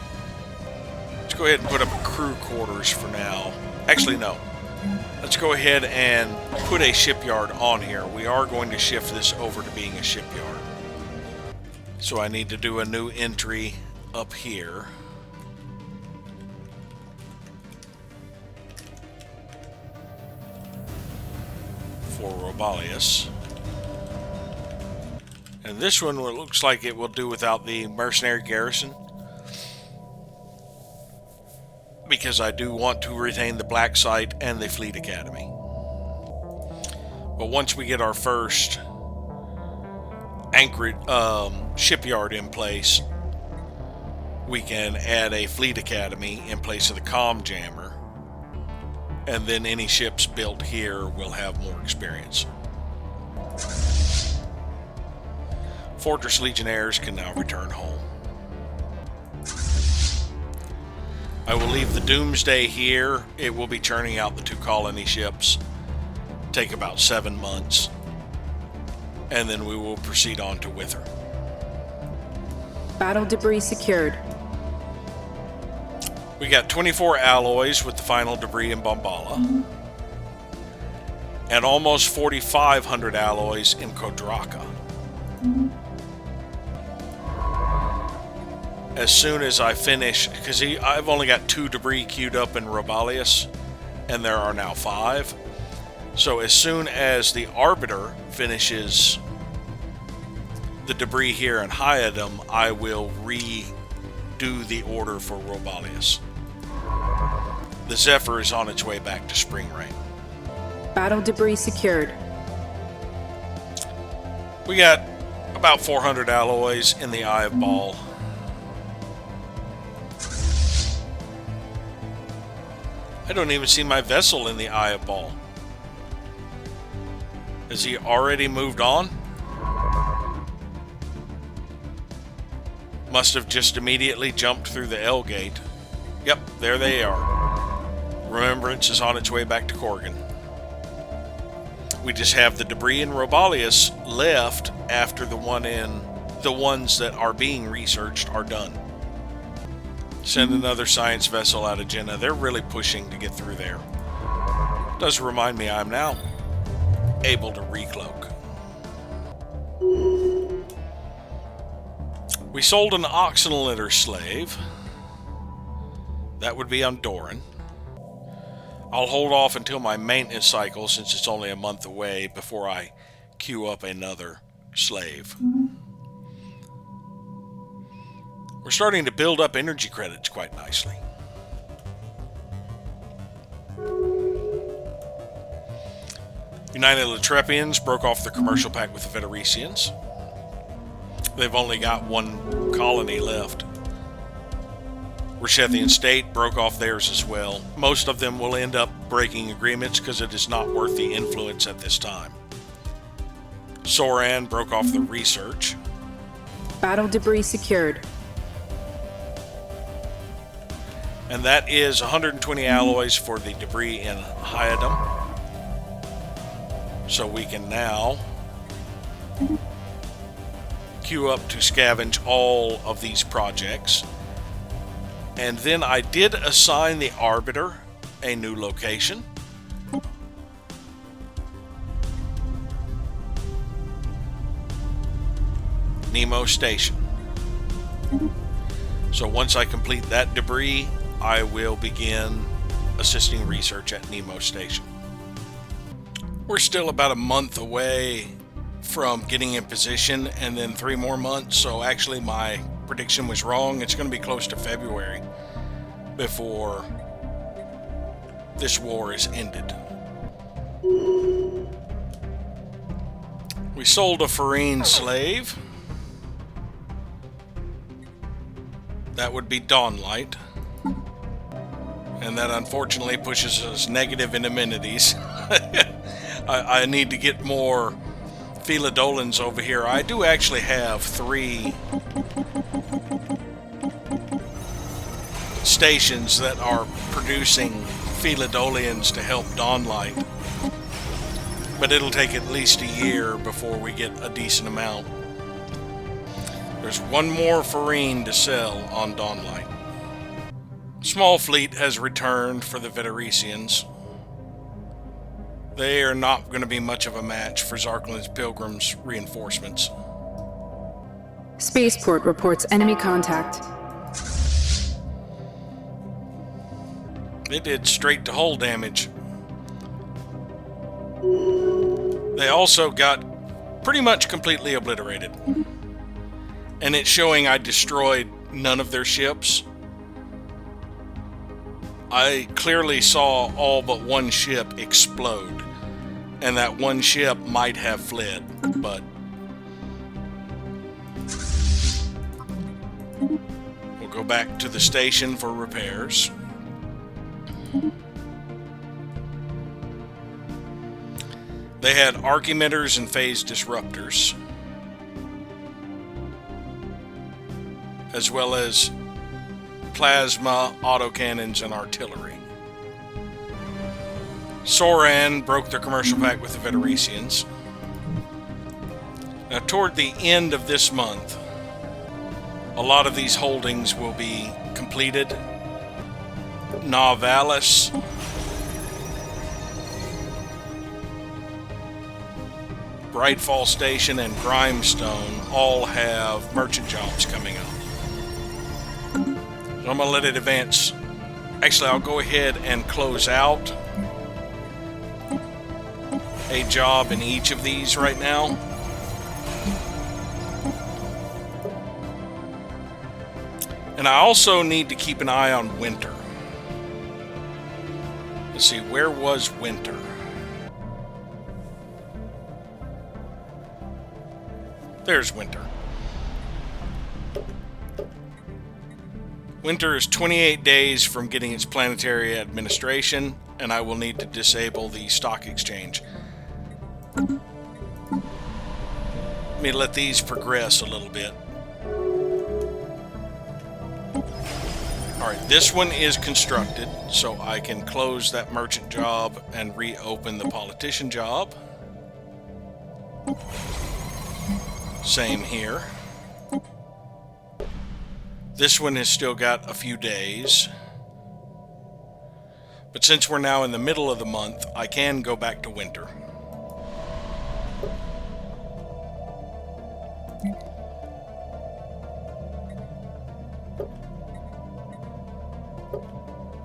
Let's go ahead and put up a crew quarters for now. Actually, no. Let's go ahead and put a shipyard on here. We are going to shift this over to being a shipyard. So I need to do a new entry up here. For Robalius. And this one looks like it will do without the mercenary garrison, because I do want to retain the Black Site and the Fleet Academy. But once we get our first anchored shipyard in place, we can add a Fleet Academy in place of the Comm Jammer, and then any ships built here will have more experience. Fortress Legionnaires can now return home. I will leave the Doomsday here. It will be churning out the 2 colony ships. Take about 7 months. And then we will proceed on to Wither.
Battle debris secured.
We got 24 alloys with the final debris in Bombala. And almost 4,500 alloys in Kodraka. As soon as I finish, because I've only got 2 debris queued up in Robalius, and there are now 5. So as soon as the Arbiter finishes the debris here in Hyadum, I will redo the order for Robalius. The Zephyr is on its way back to Spring Rain.
Battle debris secured.
We got about 400 alloys in the Eye of Ball. I don't even see my vessel in the Eye of Ball. Has he already moved on? Must have just immediately jumped through the L gate. Yep, there they are. Remembrance is on its way back to Corgan. We just have the debris in Robalius left after the ones that are being researched are done. Send another science vessel out of Jenna. They're really pushing to get through there. Does remind me I'm now able to recloak. We sold an oxen litter slave. That would be on Doran. I'll hold off until my maintenance cycle, since it's only a month away, before I queue up another slave. We're starting to build up energy credits quite nicely. United Latrepians broke off their commercial pact with the Federicians. They've only got one colony left. Rishethian State broke off theirs as well. Most of them will end up breaking agreements because it is not worth the influence at this time. Soran broke off the research.
Battle debris secured.
And that is 120 alloys for the debris in Hyadum. So we can now queue up to scavenge all of these projects. And then I did assign the Arbiter a new location. Nemo Station. So once I complete that debris, I will begin assisting research at Nemo Station. We're still about a month away from getting in position, and then 3 more months, so actually my prediction was wrong. It's going to be close to February before this war is ended. We sold a Farine slave. That would be Dawnlight. And that unfortunately pushes us negative in amenities. I need to get more Philadolans over here. I do actually have 3 stations that are producing Philadolians to help Dawnlight. But it'll take at least a year before we get a decent amount. There's 1 more Farine to sell on Dawnlight. Small fleet has returned for the Federicians. They are not going to be much of a match for Zarklin's Pilgrim's reinforcements.
Spaceport reports enemy contact.
They did straight to hull damage. They also got pretty much completely obliterated. And it's showing I destroyed none of their ships. I clearly saw all but 1 ship explode. And that 1 ship might have fled, but we'll go back to the station for repairs. They had arc emitters and phase disruptors, as well as plasma, autocannons, and artillery. Soran broke their commercial pact with the Federicians. Now, toward the end of this month, a lot of these holdings will be completed. Nauvalis, Brightfall Station, and Grimestone all have merchant jobs coming up. So I'm going to let it advance. Actually, I'll go ahead and close out a job in each of these right now. And I also need to keep an eye on Winter. Let's see, where was Winter? There's Winter. Winter is 28 days from getting its planetary administration, and I will need to disable the stock exchange. Let me let these progress a little bit. Alright, this one is constructed, so I can close that merchant job and reopen the politician job. Same here. This one has still got a few days. But since we're now in the middle of the month, I can go back to winter.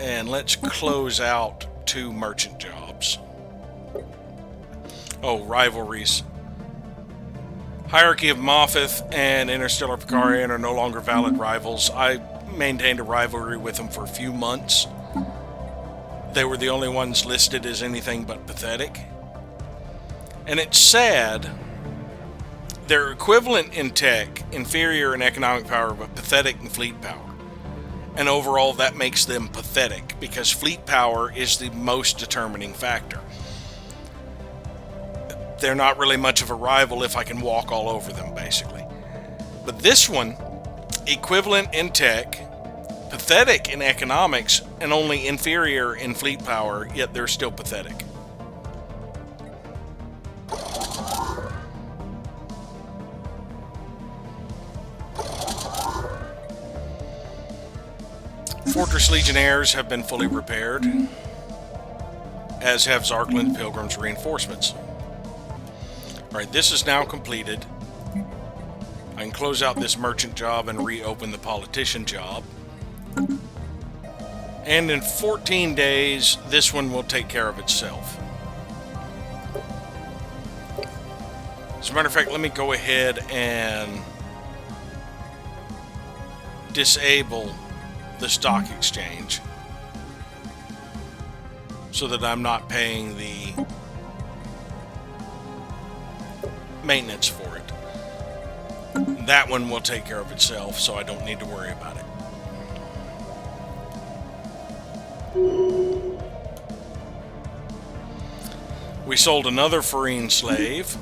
And let's close out 2 merchant jobs. Oh, rivalries. Hierarchy of Moffith and Interstellar Vicarian are no longer valid rivals. I maintained a rivalry with them for a few months. They were the only ones listed as anything but pathetic. And it's sad. They're equivalent in tech, inferior in economic power, but pathetic in fleet power. And overall, that makes them pathetic, because fleet power is the most determining factor. They're not really much of a rival if I can walk all over them, basically. But this one, equivalent in tech, pathetic in economics, and only inferior in fleet power, yet they're still pathetic. Fortress Legionnaires have been fully repaired, as have Zarkland Pilgrim's reinforcements. Alright, this is now completed. I can close out this merchant job and reopen the politician job. And in 14 days, this one will take care of itself. As a matter of fact, let me go ahead and disable the stock exchange so that I'm not paying the maintenance for it. That one will take care of itself, so I don't need to worry about it. We sold another Farine slave.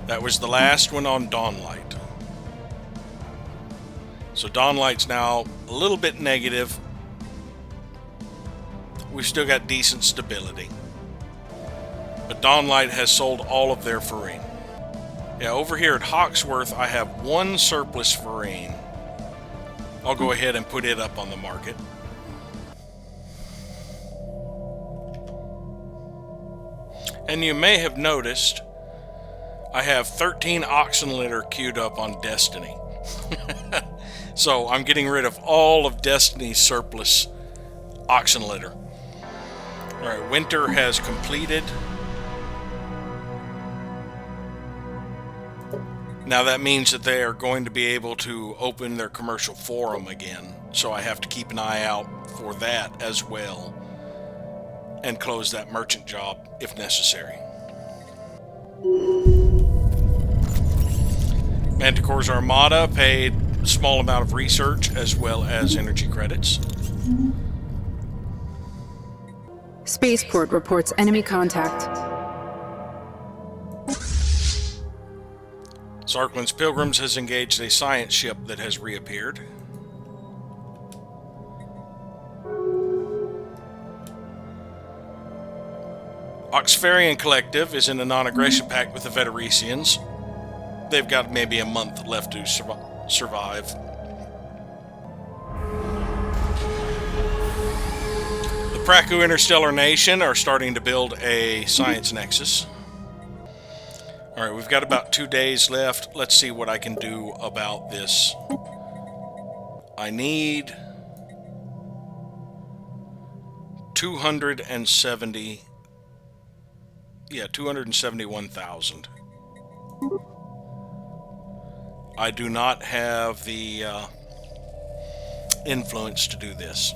That was the last one on Dawnlight. So Dawnlight's now a little bit negative. We've still got decent stability. But Dawnlight has sold all of their Farine. Yeah, over here at Hawksworth, I have 1 surplus Farine. I'll go ahead and put it up on the market. And you may have noticed I have 13 oxen litter queued up on Destiny. So I'm getting rid of all of Destiny's surplus oxen litter. Alright, winter has completed. Now that means that they are going to be able to open their commercial forum again. So I have to keep an eye out for that as well. And close that merchant job if necessary. Manticore's Armada paid a small amount of research as well as energy credits.
Spaceport reports enemy contact.
Zarkland's Pilgrims has engaged a science ship that has reappeared. Oxfarian Collective is in a non-aggression pact with the Veteresians. They've got maybe a month left to survive. The Praku Interstellar Nation are starting to build a science nexus. Alright, we've got about 2 days left. Let's see what I can do about this. I need 270... Yeah, 271,000. I do not have the influence to do this.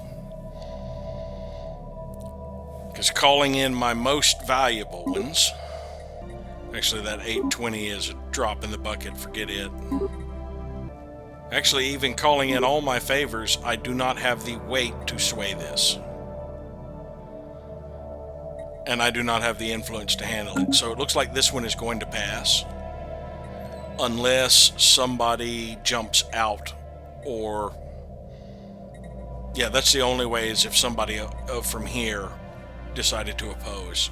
Because calling in my most valuable ones... Actually, that 820 is a drop in the bucket. Forget it. Actually, even calling in all my favors, I do not have the weight to sway this. And I do not have the influence to handle it. So it looks like this one is going to pass. Unless somebody jumps out or Yeah, that's the only way, is if somebody from here decided to oppose.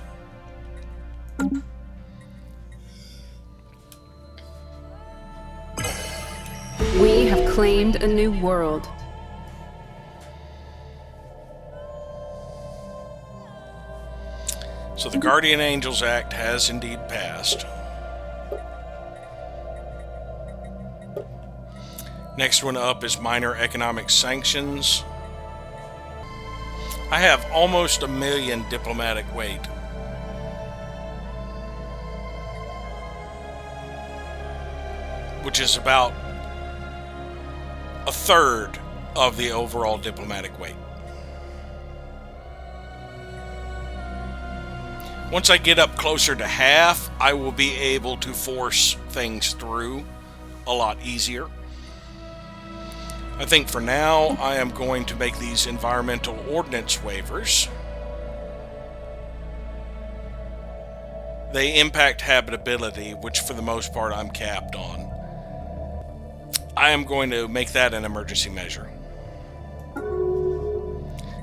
We have claimed a new world.
So the Guardian Angels Act has indeed passed. Next one up is minor economic sanctions. I have almost 1 million diplomatic weight. Which is about a third of the overall diplomatic weight. Once I get up closer to half, I will be able to force things through a lot easier. I think for now, I am going to make these environmental ordinance waivers. They impact habitability, which for the most part I'm capped on. I am going to make that an emergency measure.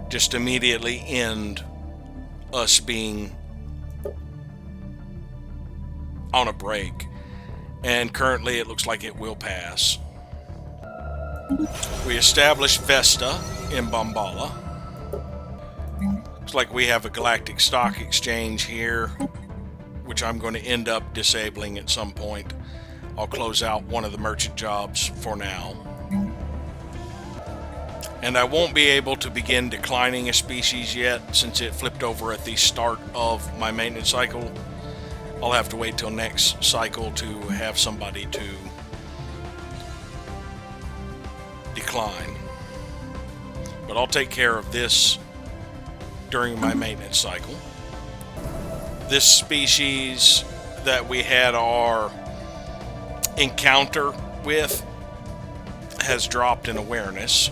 Just immediately end us being on a break. And currently it looks like it will pass. We established Vesta in Bombala. Looks like we have a galactic stock exchange here, which I'm going to end up disabling at some point. I'll close out one of the merchant jobs for now. And I won't be able to begin declining a species yet, since it flipped over at the start of my maintenance cycle. I'll have to wait till next cycle to have somebody to decline. But I'll take care of this during my maintenance cycle. This species that we had our encounter with has dropped in awareness.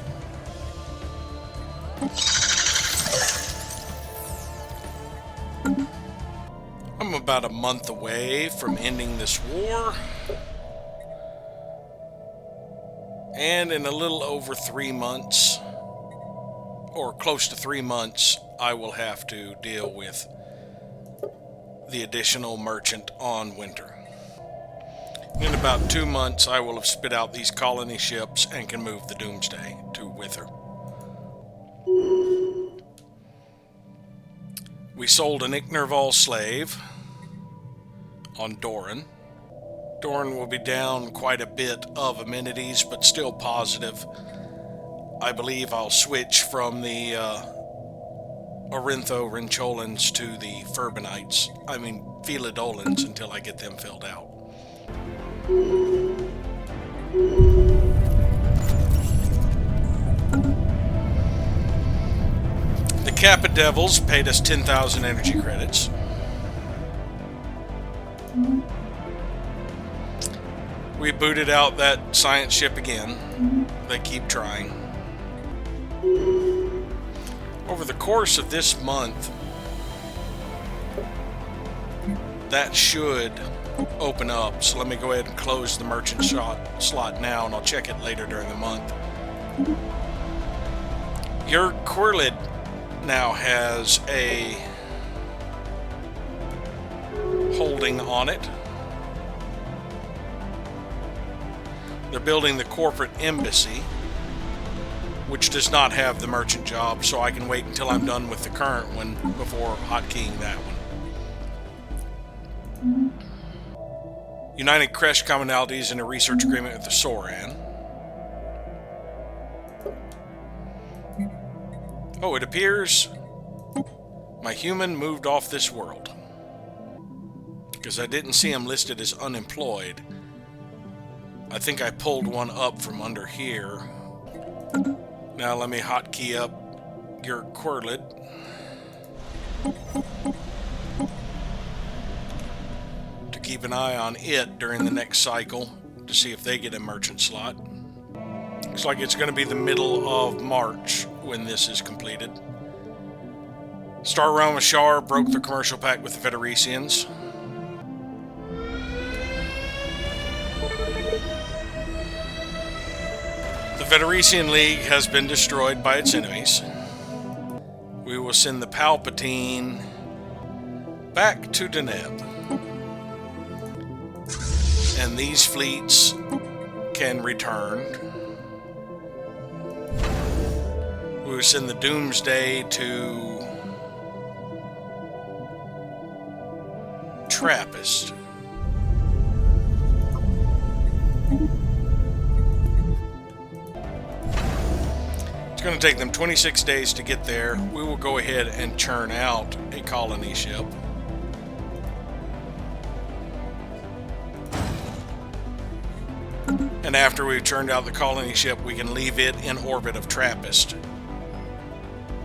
I'm about a month away from ending this war. And in a little over 3 months, or close to 3 months, I will have to deal with the additional merchant on winter. In about 2 months, I will have spit out these colony ships and can move the Doomsday to Wither. We sold an Ichnerval slave on Doran. Doran will be down quite a bit of amenities, but still positive. I believe I'll switch from the Orintho-Rincholans to the Phelidolans until I get them filled out. The Kappa Devils paid us 10,000 energy credits. We booted out that science ship again. They keep trying. Over the course of this month, that should open up. So let me go ahead and close the merchant slot now, and I'll check it later during the month. Your Corlid now has a holding on it. They're building the corporate embassy, which does not have the merchant job, so I can wait until I'm done with the current one before hotkeying that one. United Creche commonalities in a research agreement with the Soran. Oh, it appears my human moved off this world, because I didn't see him listed as unemployed. I think I pulled one up from under here. Now let me hotkey up your Corlid. To keep an eye on it during the next cycle to see if they get a merchant slot. Looks like it's going to be the middle of March when this is completed. Star Realm of Shar broke the commercial pact with the Federicians. The Federician League has been destroyed by its enemies. We will send the Palpatine back to Deneb. And these fleets can return. We will send the Doomsday to Trappist. It's going to take them 26 days to get there. We will go ahead and churn out a colony ship. And after we've churned out the colony ship, we can leave it in orbit of Trappist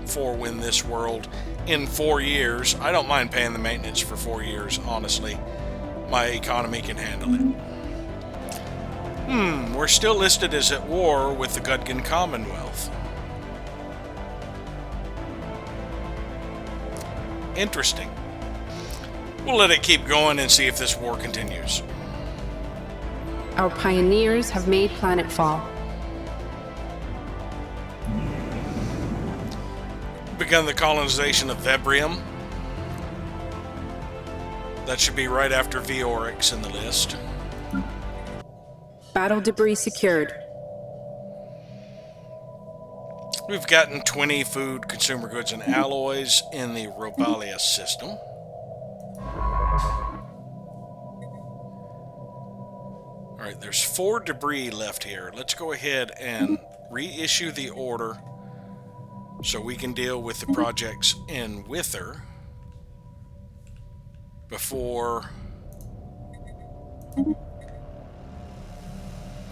for when this world, in 4 years, I don't mind paying the maintenance for 4 years, honestly. My economy can handle it. We're still listed as at war with the Gudgan Commonwealth. Interesting. We'll let it keep going and see if this war continues.
Our pioneers have made planetfall.
Begun the colonization of Vebrium. That should be right after Viorix in the list.
Battle debris secured.
We've gotten 20 food, consumer goods, and alloys in the Robalia system. Alright, there's 4 debris left here. Let's go ahead and reissue the order so we can deal with the projects in Wither before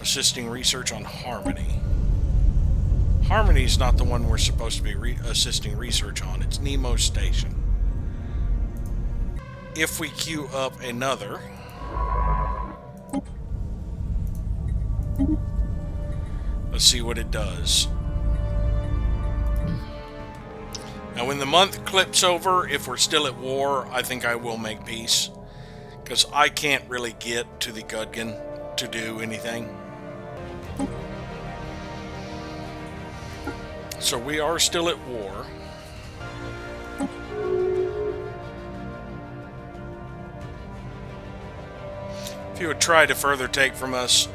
assisting research on Harmony. Harmony's not the one we're supposed to be assisting research on. It's Nemo's station. If we queue up another, let's see what it does. Now when the month clips over, if we're still at war, I think I will make peace. Because I can't really get to the Gudgan to do anything. So we are still at war. If you would try to further take from us,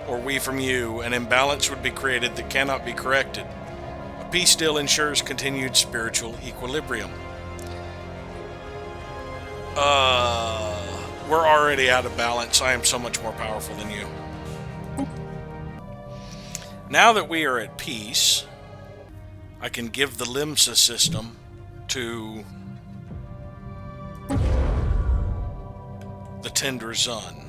or we from you, an imbalance would be created that cannot be corrected. A peace still ensures continued spiritual equilibrium. We're already out of balance. I am so much more powerful than you. Now that we are at peace, I can give the Limsa system to the Tender Zun.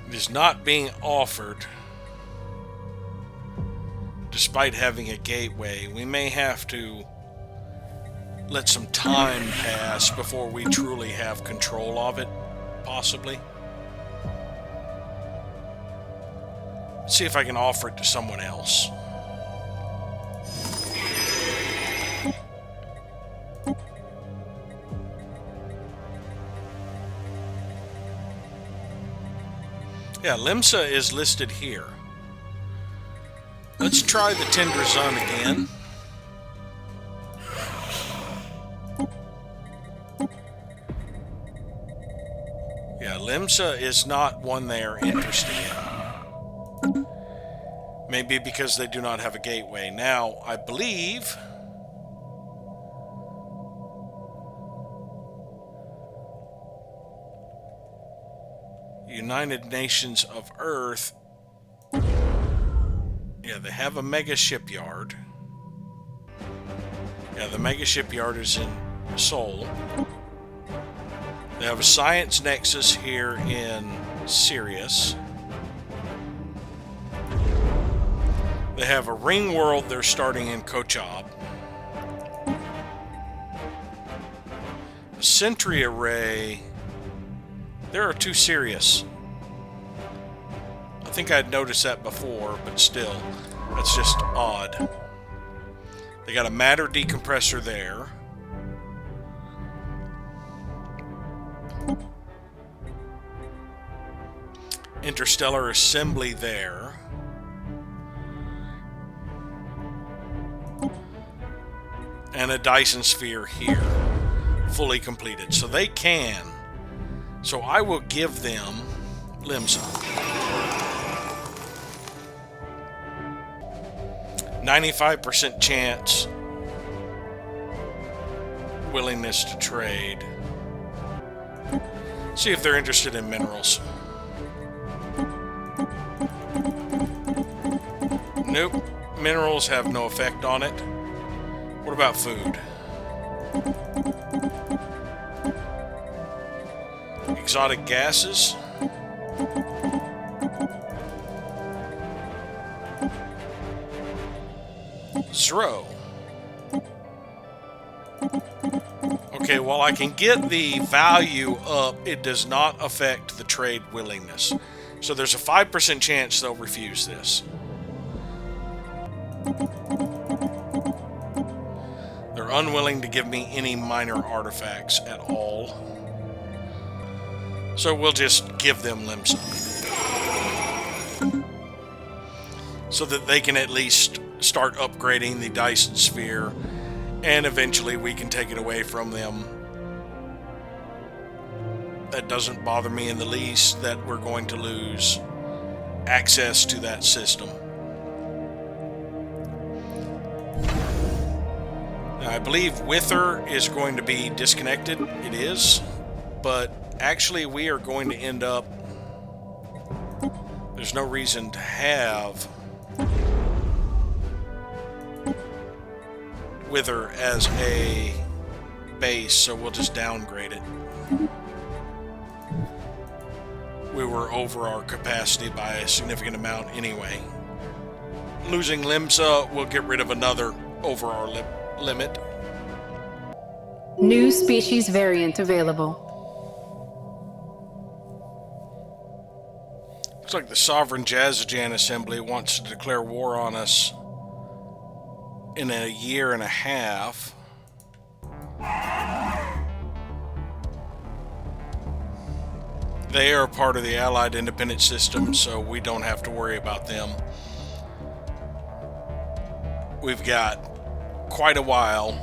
It is not being offered despite having a gateway. We may have to let some time pass before we truly have control of it, possibly. Let's see if I can offer it to someone else. Yeah, Limsa is listed here. Let's try the Tender Zun again. Yeah, Limsa is not one they are interested in. Maybe because they do not have a gateway. Now, I believe United Nations of Earth, yeah, they have a mega shipyard. Yeah, the mega shipyard is in Seoul. They have a science nexus here in Sirius. They have a ring world they're starting in Kochab. A sentry array They're too serious. I think I'd noticed that before, but still, that's just odd. They got a matter decompressor there. Interstellar assembly there. And a Dyson sphere here. Fully completed. So they can. So I will give them Limsa. 95% chance. Willingness to trade. See if they're interested in minerals. Nope. Minerals have no effect on it. What about food? Exotic gases? Zero. Okay, while I can get the value up, it does not affect the trade willingness. So there's a 5% chance they'll refuse this. They're unwilling to give me any minor artifacts at all. So we'll just give them Limsa. So that they can at least start upgrading the Dyson sphere, and eventually we can take it away from them. That doesn't bother me in the least that we're going to lose access to that system. Now, I believe Wither is going to be disconnected. It is. But actually we are going to end up... There's no reason to have Wither as a base, so we'll just downgrade it. We were over our capacity by a significant amount anyway. Losing Limsa will get rid of another over our limit.
New species variant available.
Looks like the Sovereign Jazzajan Assembly wants to declare war on us in a year and a half. They are part of the Allied Independent System, so we don't have to worry about them. We've got quite a while.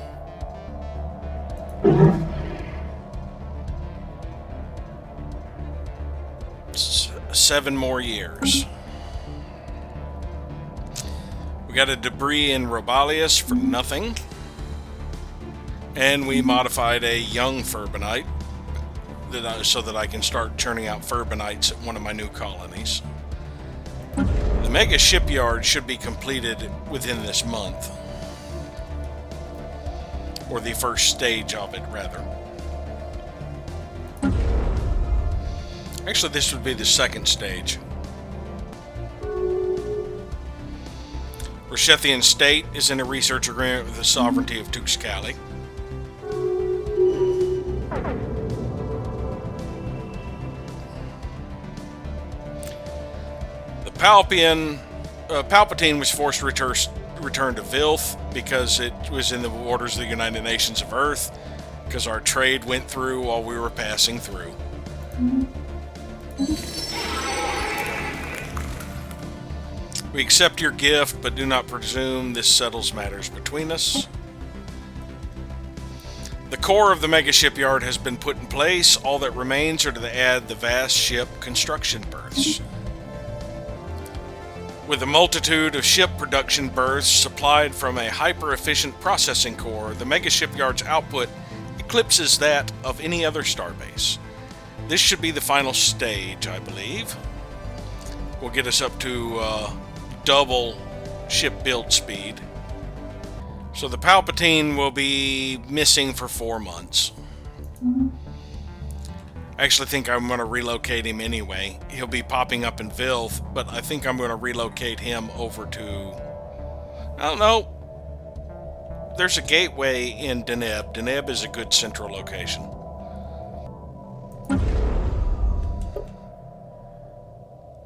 Seven more years. We got a debris in Robalius for nothing. And we modified a young Furbinite so that I can start churning out Furbinites at one of my new colonies. The Mega Shipyard should be completed within this month. Or the first stage of it, rather. Actually, this would be the second stage. Roshethian State is in a research agreement with the sovereignty of Tuxcali. The Palpatine was forced to return to Vilth because it was in the orders of the United Nations of Earth, because our trade went through while we were passing through. We accept your gift, but do not presume this settles matters between us. The core of the Mega Shipyard has been put in place. All that remains are to add the vast ship construction berths. With a multitude of ship production berths supplied from a hyper-efficient processing core, the Mega Shipyard's output eclipses that of any other starbase. This should be the final stage, I believe. Will get us up to double ship build speed. So the Palpatine will be missing for 4 months. I actually think I'm going to relocate him anyway. He'll be popping up in Vilth, but I think I'm going to relocate him over to... I don't know. There's a gateway in Deneb. Deneb is a good central location.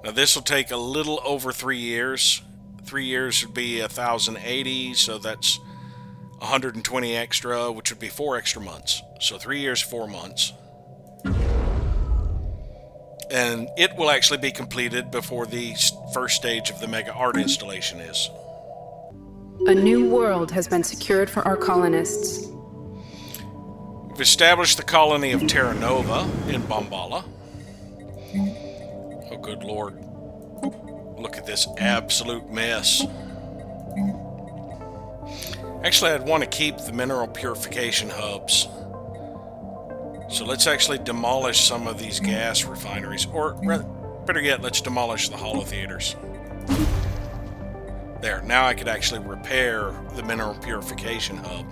Now this will take a little over 3 years. 3 years would be 1,080, so that's 120 extra, which would be 4 extra months. So 3 years, 4 months. And it will actually be completed before the first stage of the mega art installation is.
A new world has been secured for our colonists.
We've established the colony of Terra Nova in Bombala. Oh, good lord. Look at this absolute mess. Actually, I'd want to keep the mineral purification hubs. So let's actually demolish some of these gas refineries. Or, better yet, let's demolish the holotheaters. There, now I could actually repair the mineral purification hub.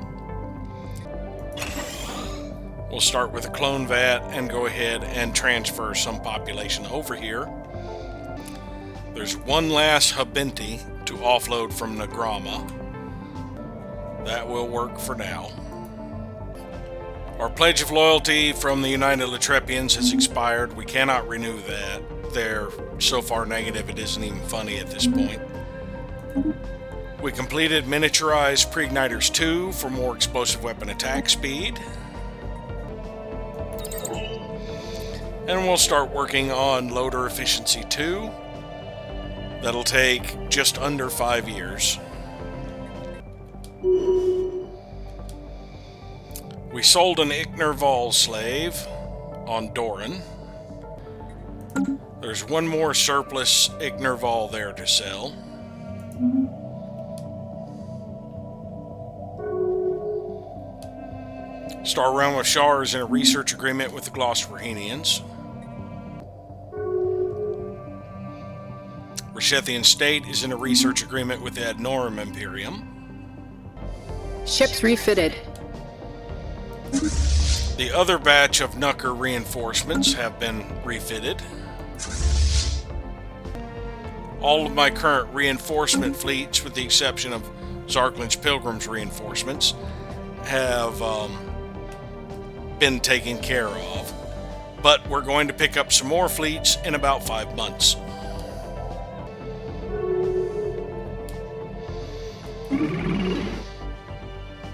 We'll start with a clone vat and go ahead and transfer some population over here. There's one last Habinti to offload from Nagrama. That will work for now. Our pledge of loyalty from the United Latrepians has expired. We cannot renew that. They're so far negative it isn't even funny at this point. We completed Miniaturized Pre-Igniters 2 for more explosive weapon attack speed. And we'll start working on Loader Efficiency 2. That'll take just under 5 years. We sold an Ichner slave on Doran. There's one more surplus Ichner there to sell. Star Realm of Shar is in a research agreement with the Glosterhenians. Rishethian State is in a research agreement with the Adnorum Imperium.
Ships refitted.
The other batch of Nucker reinforcements have been refitted. All of my current reinforcement fleets, with the exception of Zarklin's Pilgrim's reinforcements, have been taken care of. But we're going to pick up some more fleets in about 5 months.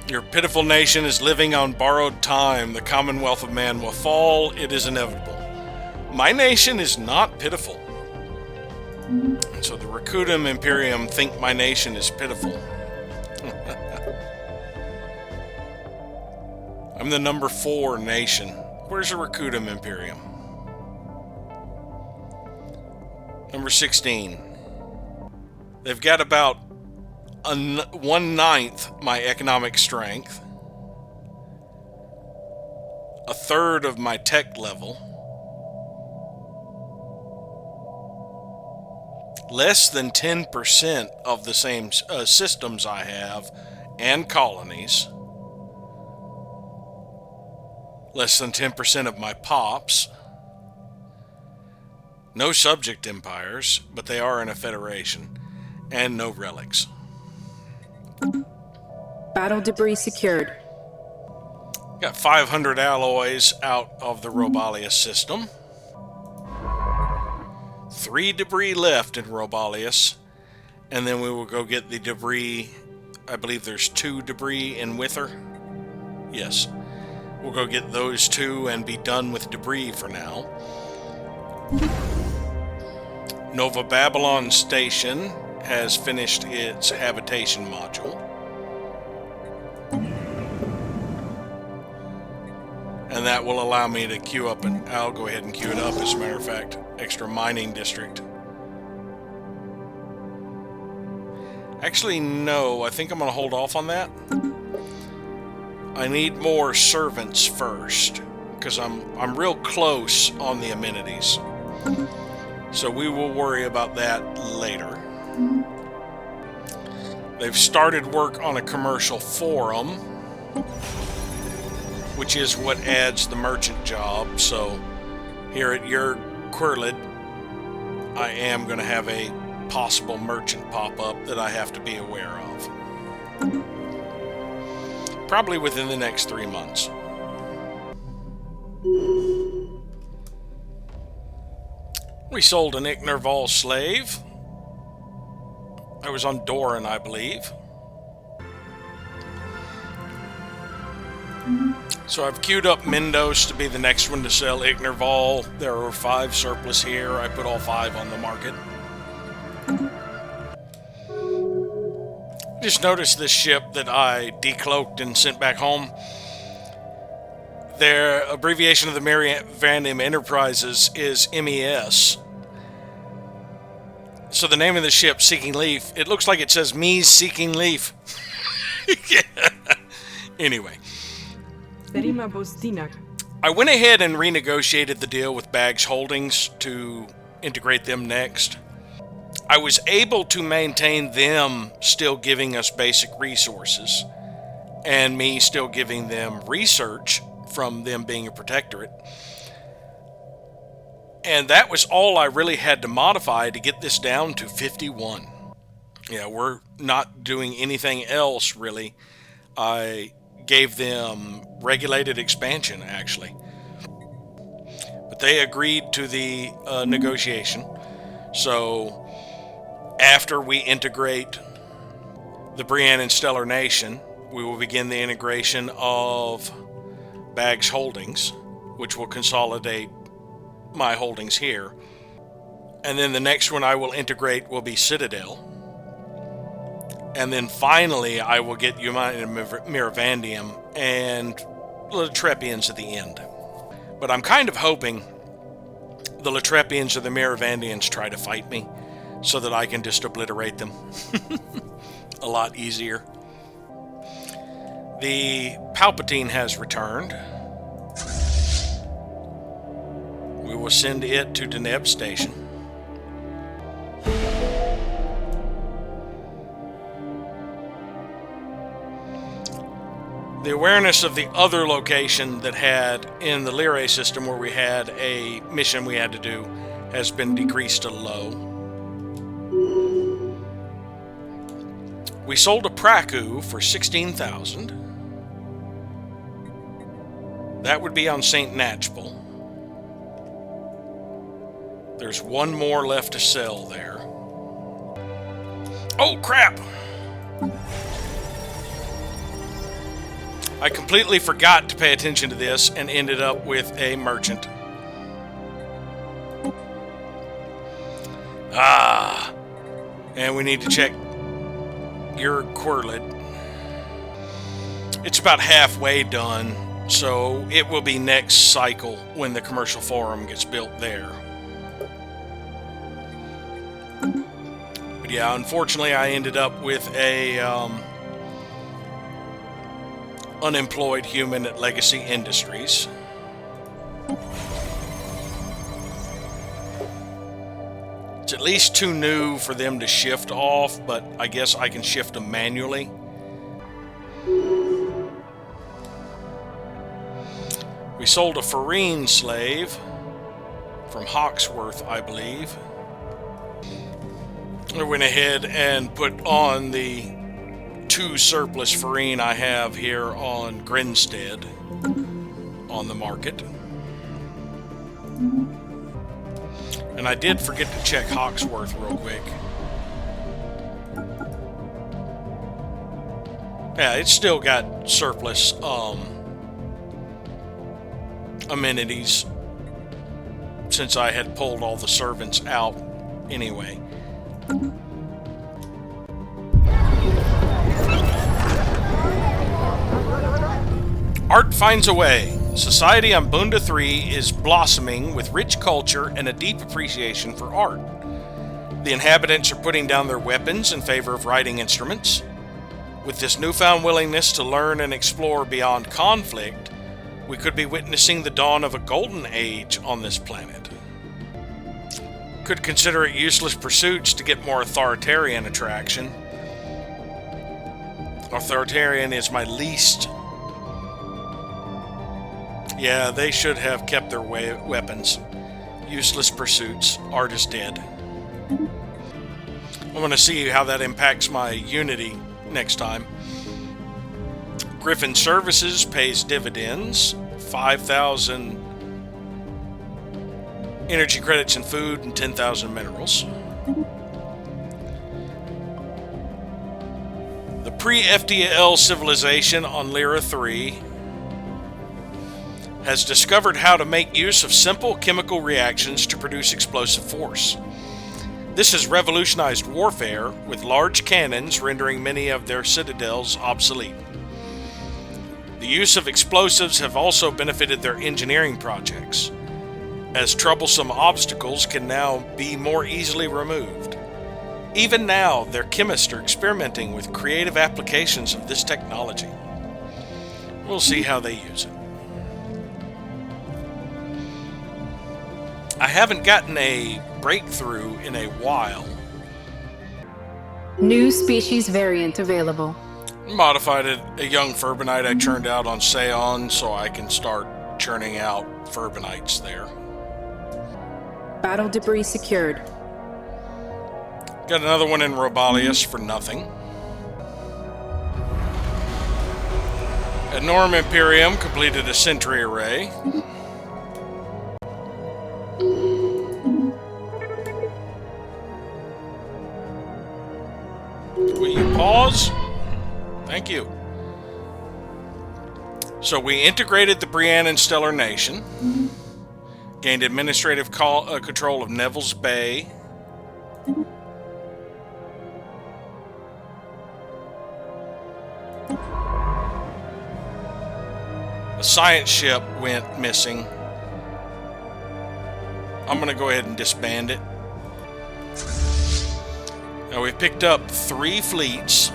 Your pitiful nation is living on borrowed time. The Commonwealth of Man will fall. It is inevitable. My nation is not pitiful. And so the Rakutum Imperium think my nation is pitiful. I'm the number 4 nation. Where's the Rakutum Imperium? Number 16. They've got about 1/9 my economic strength, 1/3 of my tech level, less than 10% of the same systems I have and colonies, less than 10% of my pops, no subject empires, but they are in a federation, and no relics.
Battle debris secured.
Got 500 alloys out of the Robalius system. 3 debris left in Robalius, and then we will go get the debris. I believe there's 2 debris in Wither. Yes. We'll go get those 2 and be done with debris for now. Nova Babylon Station has finished its habitation module. And that will allow me to queue up, and I'll go ahead and queue it up, as a matter of fact, extra mining district. Actually, no, I think I'm going to hold off on that. I need more servants first, because I'm real close on the amenities. So we will worry about that later. They've started work on a commercial forum, which is what adds the merchant job. So here at your Quirlid, I am going to have a possible merchant pop up that I have to be aware of. Probably within the next 3 months. We sold an Ignerval slave. I was on Doran, I believe. So I've queued up Mindos to be the next one to sell Ignerval. There are 5 surplus here. I put all 5 on the market. Just noticed this ship that I decloaked and sent back home. Their abbreviation of the Merivandium Enterprises is MES. So the name of the ship, Seeking Leaf, it looks like it says Me's Seeking Leaf. Anyway. I went ahead and renegotiated the deal with Bags Holdings to integrate them next. I was able to maintain them still giving us basic resources, and me still giving them research from them being a protectorate. And that was all I really had to modify to get this down to 51. Yeah, we're not doing anything else, really. I gave them regulated expansion, actually. But they agreed to the negotiation. So after we integrate the Brienne and Stellar Nation, we will begin the integration of Bags Holdings, which will consolidate my holdings here. And then the next one I will integrate will be Citadel. And then finally I will get United Merivandium and the Latrepians at the end. But I'm kind of hoping the Latrepians or the Merivandians try to fight me so that I can just obliterate them. A lot easier. The Palpatine has returned. We will send it to Deneb Station. The awareness of the other location that had in the Lyrae system where we had a mission we had to do has been decreased to low. We sold a Praku for 16,000. That would be on St. Natchbel. There's one more left to sell there. Oh, crap! I completely forgot to pay attention to this and ended up with a merchant. And we need to check your Quirlid. It's about halfway done, so it will be next cycle when the commercial forum gets built there. But yeah, unfortunately I ended up with a unemployed human at Legacy Industries. It's at least too new for them to shift off, but I guess I can shift them manually. We sold a Farine slave from Hawksworth, I believe. I went ahead and put on the 2 surplus Farine I have here on Grinstead on the market. And I did forget to check Hawksworth real quick. Yeah, it's still got surplus amenities since I had pulled all the servants out anyway. Art finds a way. Society on Bunda 3 is blossoming with rich culture and a deep appreciation for art. The inhabitants are putting down their weapons in favor of writing instruments. With this newfound willingness to learn and explore beyond conflict, we could be witnessing the dawn of a golden age on this planet. Could consider it useless pursuits to get more authoritarian attraction. Authoritarian is my least. Yeah, they should have kept their weapons. Useless pursuits. Art is dead. I'm going to see how that impacts my Unity next time. Griffin Services pays dividends. 5,000 energy credits and food, and 10,000 minerals. The pre-FTL civilization on Lyra 3 has discovered how to make use of simple chemical reactions to produce explosive force. This has revolutionized warfare, with large cannons rendering many of their citadels obsolete. The use of explosives have also benefited their engineering projects, as troublesome obstacles can now be more easily removed. Even now, their chemists are experimenting with creative applications of this technology. We'll see how they use it. I haven't gotten a breakthrough in a while.
New species variant available.
Modified a young Furbinite I churned out on Seon so I can start churning out Furbinites there.
Battle debris secured.
Got another one in Robalius for nothing. At Norm Imperium, completed a sentry array. Will you pause? Thank you. So we integrated the Briannan Stellar Nation, gained administrative control of Neville's Bay, a science ship went missing. I'm going to go ahead and disband it. Now we've picked up 3 fleets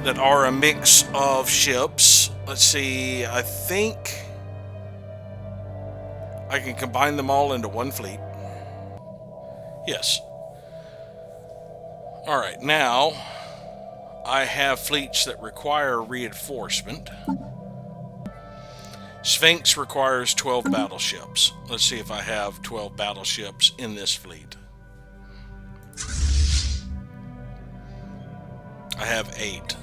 that are a mix of ships. Let's see, I think I can combine them all into one fleet. Yes. Alright, now I have fleets that require reinforcement. Sphinx requires 12 battleships. Let's see if I have 12 battleships in this fleet. I have 8.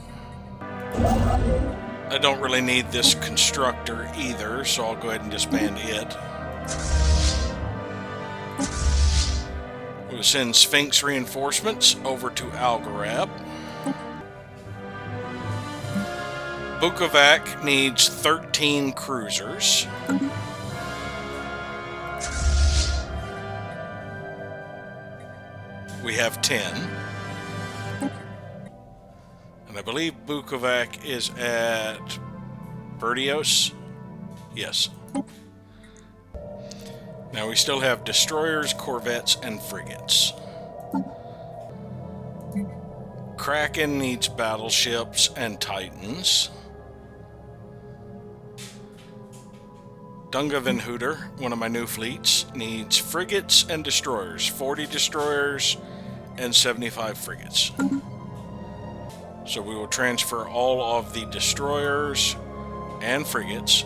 I don't really need this constructor either, so I'll go ahead and disband it. We'll send Sphinx reinforcements over to Algarab. Bukovac needs 13 cruisers. We have 10. And I believe Bukovac is at Bertios. Yes. Now we still have destroyers, corvettes, and frigates. Kraken needs battleships and titans. Dungavenhooter, one of my new fleets, needs frigates and destroyers. 40 destroyers and 75 frigates. So we will transfer all of the destroyers and frigates.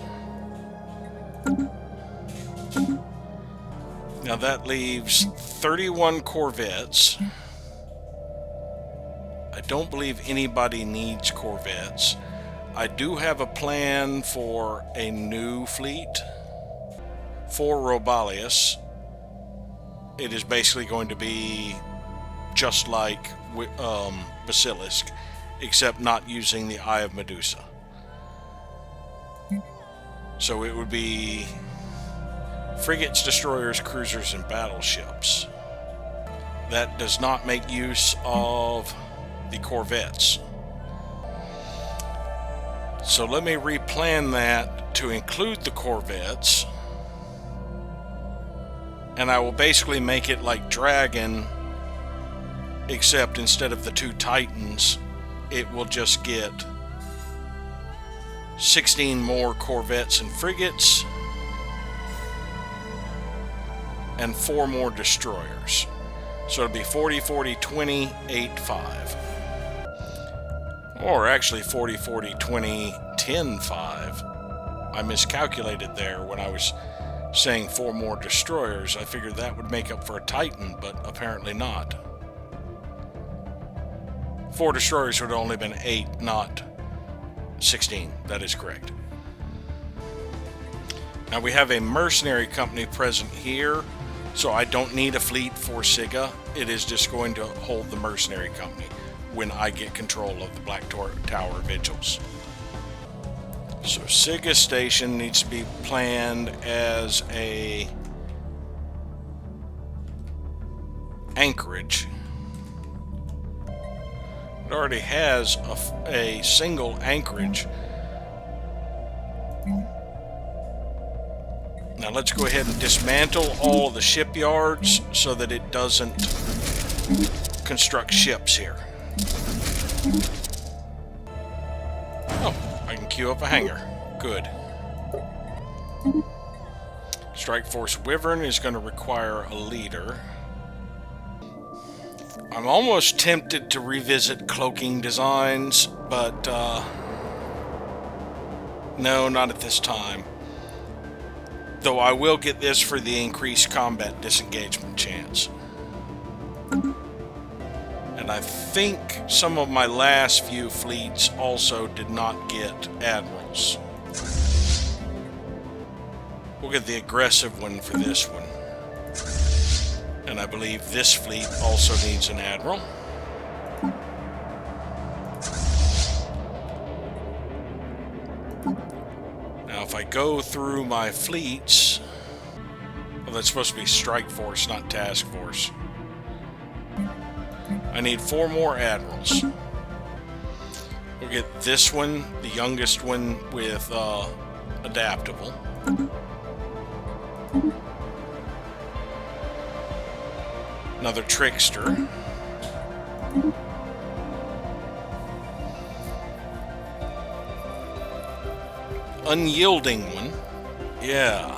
Now that leaves 31 corvettes. I don't believe anybody needs corvettes. I do have a plan for a new fleet for Robalius. It is basically going to be just like Basilisk, except not using the Eye of Medusa. So it would be frigates, destroyers, cruisers, and battleships. That does not make use of the corvettes. So let me replan that to include the corvettes. And I will basically make it like Dragon, except instead of the 2 Titans, it will just get 16 more corvettes and frigates and 4 more destroyers. So it'll be 40, 40, 20, 8, 5. Or actually 40, 40, 20, 10, 5. I miscalculated there when I was saying 4 more destroyers. I figured that would make up for a Titan, but apparently not. 4 destroyers would have only been 8, not 16. That is correct. Now we have a mercenary company present here. So I don't need a fleet for Siga. It is just going to hold the mercenary company when I get control of the Black Tower Vigils. So Siga Station needs to be planned as a anchorage. It already has a single anchorage. Now let's go ahead and dismantle all the shipyards so that it doesn't construct ships here. Oh, I can queue up a hangar. Good. Strike Force Wyvern is going to require a leader. I'm almost tempted to revisit cloaking designs, but no, not at this time. Though I will get this for the increased combat disengagement chance. And I think some of my last few fleets also did not get admirals. We'll get the aggressive one for this one. And I believe this fleet also needs an admiral. Now if I go through my fleets... Well, that's supposed to be Strike Force, not Task Force. I need 4 more admirals. We'll get this one, the youngest one, with adaptable. Another trickster. Unyielding one. Yeah.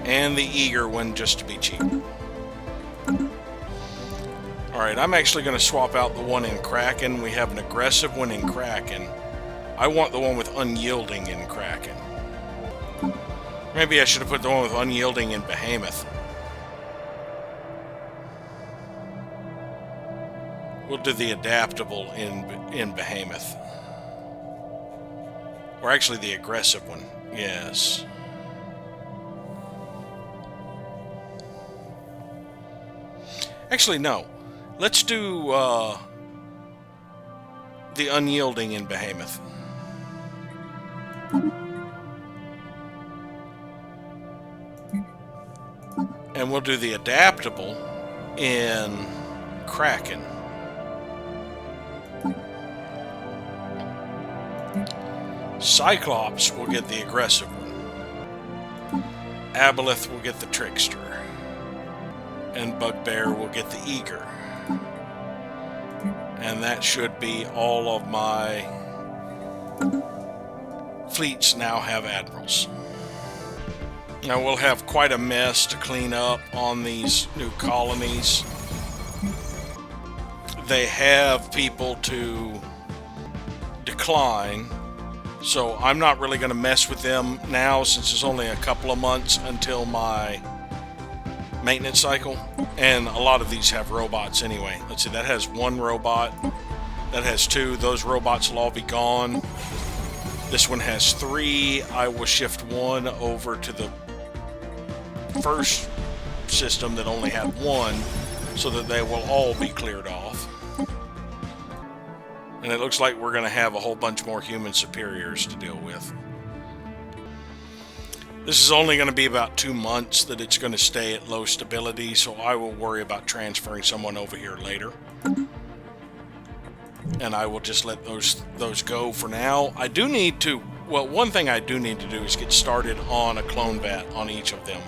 And the eager one, just to be cheap. Alright, I'm actually going to swap out the one in Kraken. We have an aggressive one in Kraken. I want the one with unyielding in Kraken. Maybe I should have put the one with unyielding in Behemoth. We'll do the adaptable in Behemoth. Or actually the aggressive one. Yes. Actually, no. Let's do the unyielding in Behemoth. And we'll do the adaptable in Kraken. Cyclops will get the aggressive one. Aboleth will get the trickster. And Bugbear will get the eager. And that should be all of my fleets now have admirals. Now we'll have quite a mess to clean up on these new colonies. They have people to decline, so I'm not really going to mess with them now since it's only a couple of months until my maintenance cycle. And a lot of these have robots anyway. Let's see, that has 1 robot. That has 2. Those robots will all be gone. This one has 3. I will shift 1 over to the first system that only had 1 so that they will all be cleared off. And it looks like we're going to have a whole bunch more human superiors to deal with. This is only going to be about 2 months that it's going to stay at low stability, so I will worry about transferring someone over here later. And I will just let those go for now. I do need to, well, one thing I do need to do is get started on a clone vat on each of them,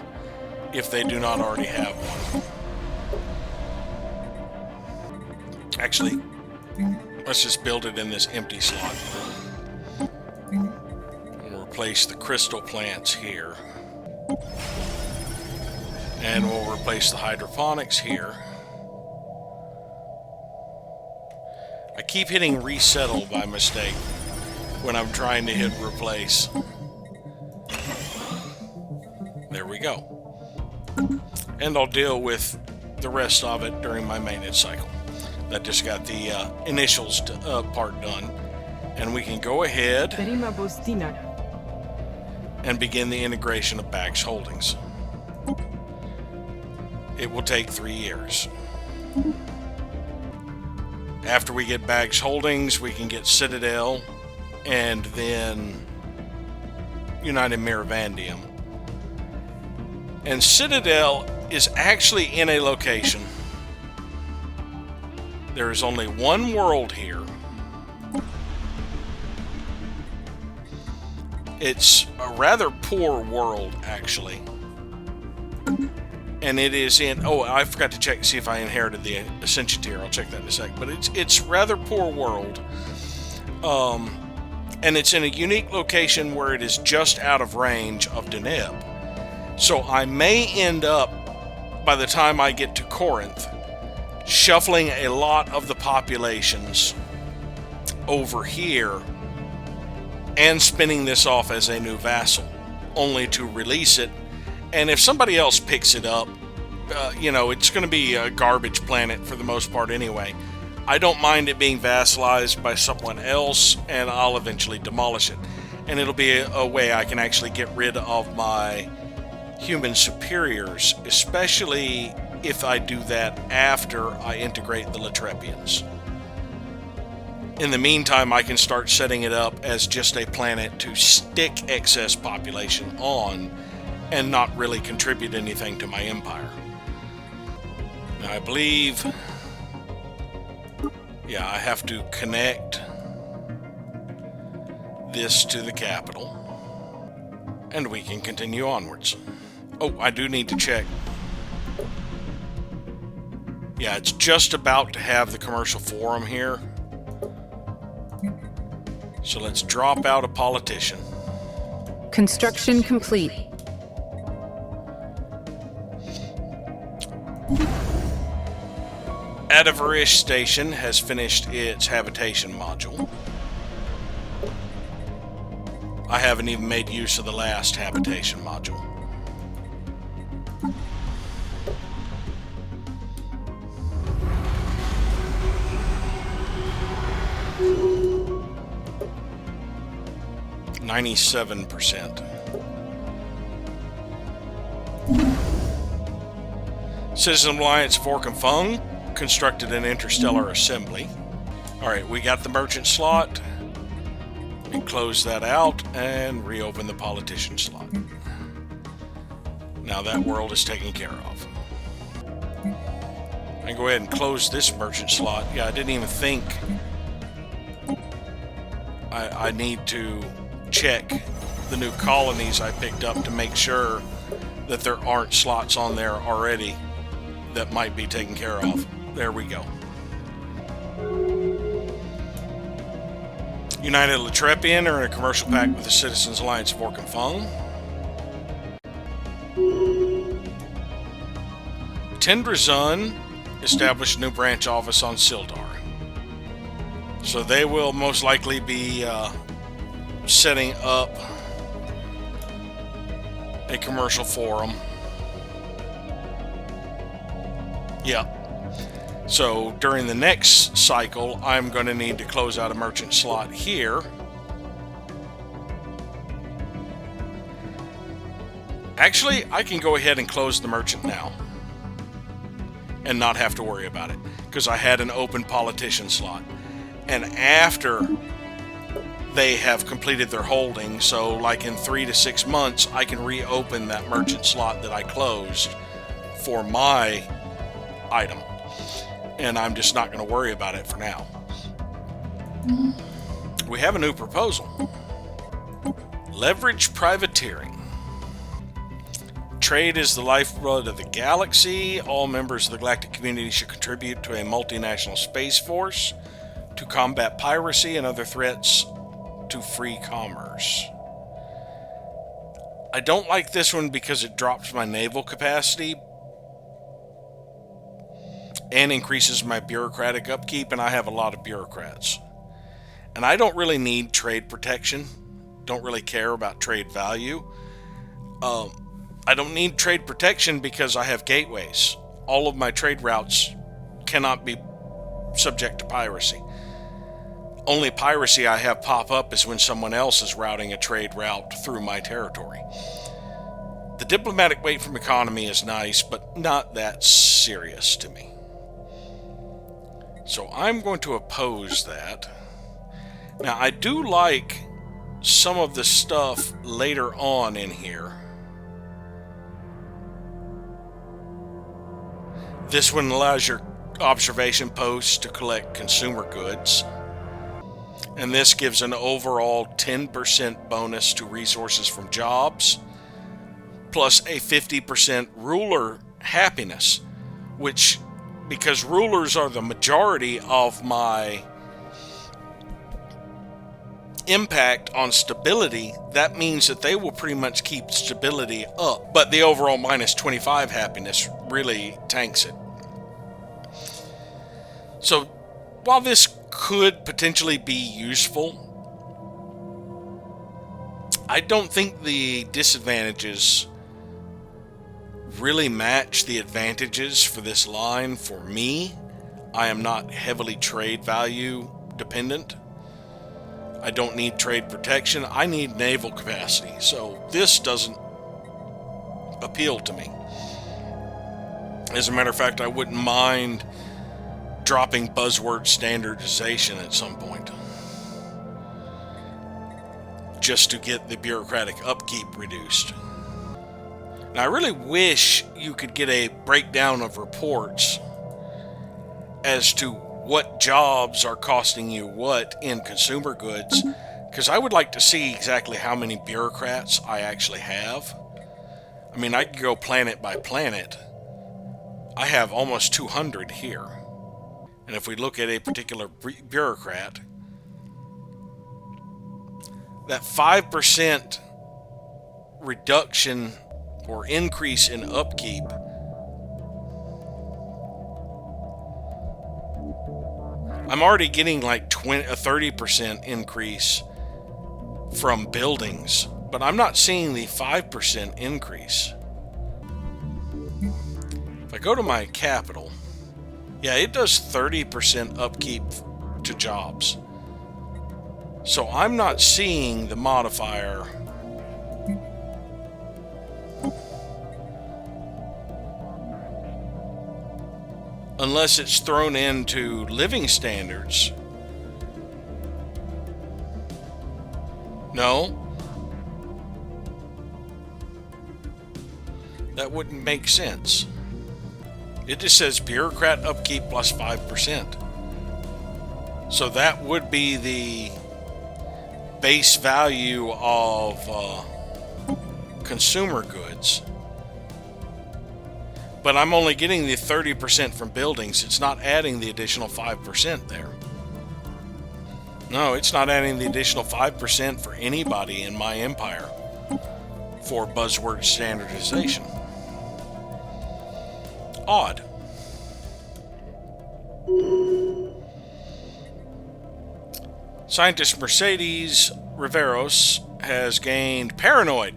if they do not already have one. Actually, let's just build it in this empty slot. We'll replace the crystal plants here. And we'll replace the hydroponics here. I keep hitting resettle by mistake when I'm trying to hit replace. There we go. And I'll deal with the rest of it during my maintenance cycle. That just got the initials part done. And we can go ahead and begin the integration of Bag's holdings. It will take 3 years. After we get Bag's holdings, we can get Citadel and then United Miravandium. And Citadel is actually in a location. There is only one world here. It's a rather poor world, actually. And it is in... Oh, I forgot to check to see if I inherited the Ascension tier. I'll check that in a sec. But it's rather poor world. And it's in a unique location where it is just out of range of Deneb. So I may end up, by the time I get to Corinth, shuffling a lot of the populations over here and spinning this off as a new vassal, only to release it. And if somebody else picks it up, it's going to be a garbage planet for the most part anyway. I don't mind it being vassalized by someone else, and I'll eventually demolish it. And it'll be a way I can actually get rid of my human superiors, especially if I do that after I integrate the Latrepians. In the meantime, I can start setting it up as just a planet to stick excess population on and not really contribute anything to my empire. Now, I believe... Yeah, I have to connect this to the capital, and we can continue onwards. Oh, I do need to check. Yeah, it's just about to have the commercial forum here. So let's drop out a politician.
Construction complete.
Adavarish Station has finished its habitation module. I haven't even made use of the last habitation module. %. Citizen Alliance Fork and Fung constructed an interstellar assembly. Alright, we got the merchant slot. We close that out and reopen the politician slot. Now that world is taken care of. I can go ahead and close this merchant slot. Yeah, I didn't even think I need to check the new colonies I picked up to make sure that there aren't slots on there already that might be taken care of. There we go. United Latrepian are in a commercial pact with the Citizens Alliance of Fork and Fung. Tendrazun established a new branch office on Sildar. So they will most likely be setting up a commercial forum. Yeah. So during the next cycle, I'm going to need to close out a merchant slot here. Actually, I can go ahead and close the merchant now and not have to worry about it because I had an open politician slot. And after they have completed their holding, so like in 3 to 6 months, I can reopen that merchant slot that I closed for my item. And I'm just not going to worry about it for now. We have a new proposal. Leverage privateering. Trade is the lifeblood of the galaxy. All members of the galactic community should contribute to a multinational space force to combat piracy and other threats to free commerce. I don't like this one because it drops my naval capacity and increases my bureaucratic upkeep, and I have a lot of bureaucrats. And I don't really need trade protection. Don't really care about trade value. I don't need trade protection because I have gateways. All of my trade routes cannot be subject to piracy. Only piracy I have pop up is when someone else is routing a trade route through my territory. The diplomatic weight from economy is nice, but not that serious to me. So I'm going to oppose that. Now, I do like some of the stuff later on in here. This one allows your observation posts to collect consumer goods. And this gives an overall 10% bonus to resources from jobs, plus a 50% ruler happiness, which, because rulers are the majority of my impact on stability, that means that they will pretty much keep stability up, but the overall minus 25 happiness really tanks it. So while this could potentially be useful, I don't think the disadvantages really match the advantages for this line for me. I am not heavily trade value dependent. I don't need trade protection. I need naval capacity. So this doesn't appeal to me. As a matter of fact, I wouldn't mind dropping buzzword standardization at some point, just to get the bureaucratic upkeep reduced. Now, I really wish you could get a breakdown of reports as to what jobs are costing you what in consumer goods, because I would like to see exactly how many bureaucrats I actually have. I mean, I could go planet by planet. I have almost 200 here. And if we look at a particular bureaucrat, that 5% reduction or increase in upkeep I'm already getting like a 30% increase from buildings, but I'm not seeing the 5% increase. If I go to my capital, yeah, it does 30% upkeep to jobs. So I'm not seeing the modifier unless it's thrown into living standards. No. That wouldn't make sense. It just says bureaucrat upkeep plus 5%. So that would be the base value of consumer goods. But I'm only getting the 30% from buildings. It's not adding the additional 5% there. No, it's not adding the additional 5% for anybody in my empire for buzzword standardization. Odd. Scientist Mercedes Riveros has gained Paranoid,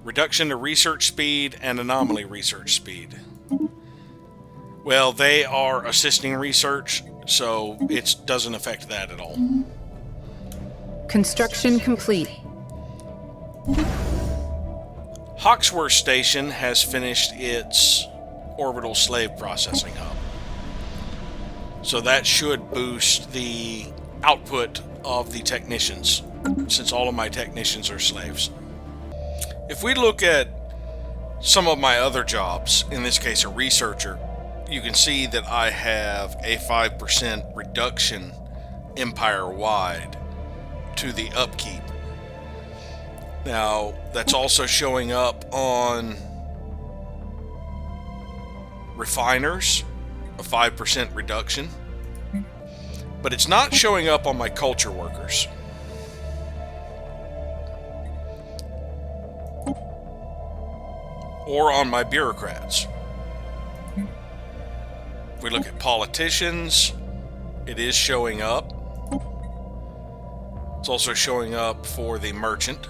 reduction to research speed, and anomaly research speed. Well, they are assisting research, so it doesn't affect that at all.
Construction complete.
Hawksworth Station has finished its orbital slave processing hub. So that should boost the output of the technicians, since all of my technicians are slaves. If we look at some of my other jobs, in this case a researcher, you can see that I have a 5% reduction empire-wide to the upkeep. Now, that's also showing up on refiners, a 5% reduction, but it's not showing up on my culture workers. Or on my bureaucrats. If we look at politicians, it is showing up. It's also showing up for the merchant.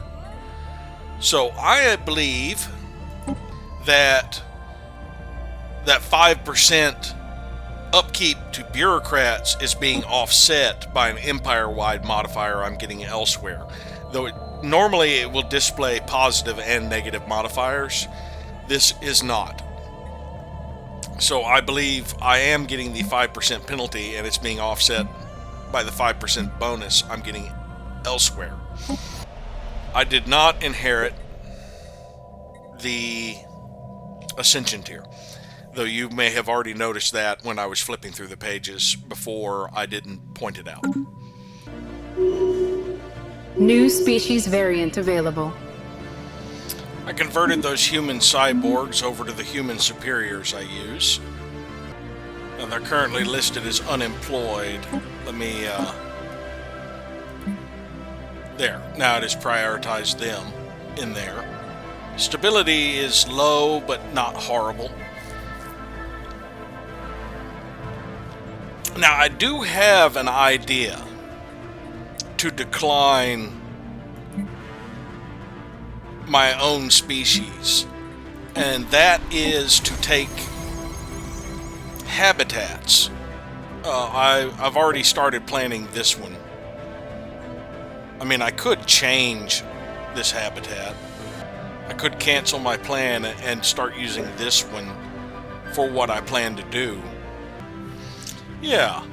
So I believe that 5% upkeep to bureaucrats is being offset by an empire-wide modifier I'm getting elsewhere. Though normally it will display positive and negative modifiers, this is not. So I believe I am getting the 5% penalty, and it's being offset by the 5% bonus I'm getting elsewhere. I did not inherit the Ascension tier, though you may have already noticed that when I was flipping through the pages before. I didn't point it out.
New species variant available.
I converted those human cyborgs over to the human superiors I use, and they're currently listed as unemployed. Let me, there. Now it has prioritized them in there. Stability is low, but not horrible. Now, I do have an idea to decline my own species, and that is to take habitats. I've already started planning this one. I mean, I could change this habitat. I could cancel my plan and start using this one for what I plan to do. Yeah.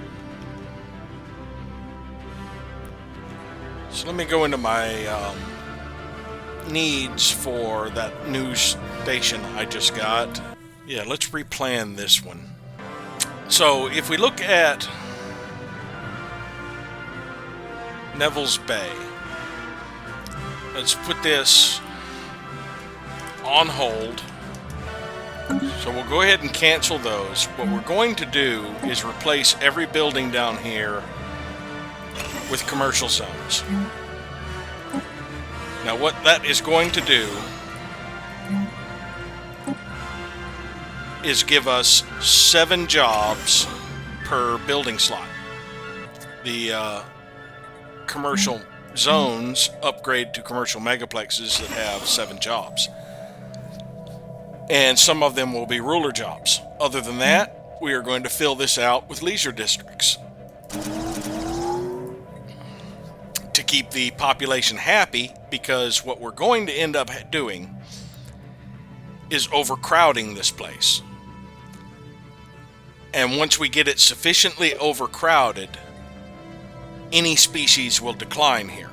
So let me go into my needs for that new station I just got. Yeah, let's replan this one. So if we look at Neville's Bay, let's put this on hold. So we'll go ahead and cancel those. What we're going to do is replace every building down here with commercial zones. Now what that is going to do is give us 7 jobs per building slot. The commercial zones upgrade to commercial megaplexes that have 7 jobs. And some of them will be ruler jobs. Other than that, we are going to fill this out with leisure districts to keep the population happy, because what we're going to end up doing is overcrowding this place. And once we get it sufficiently overcrowded, any species will decline here.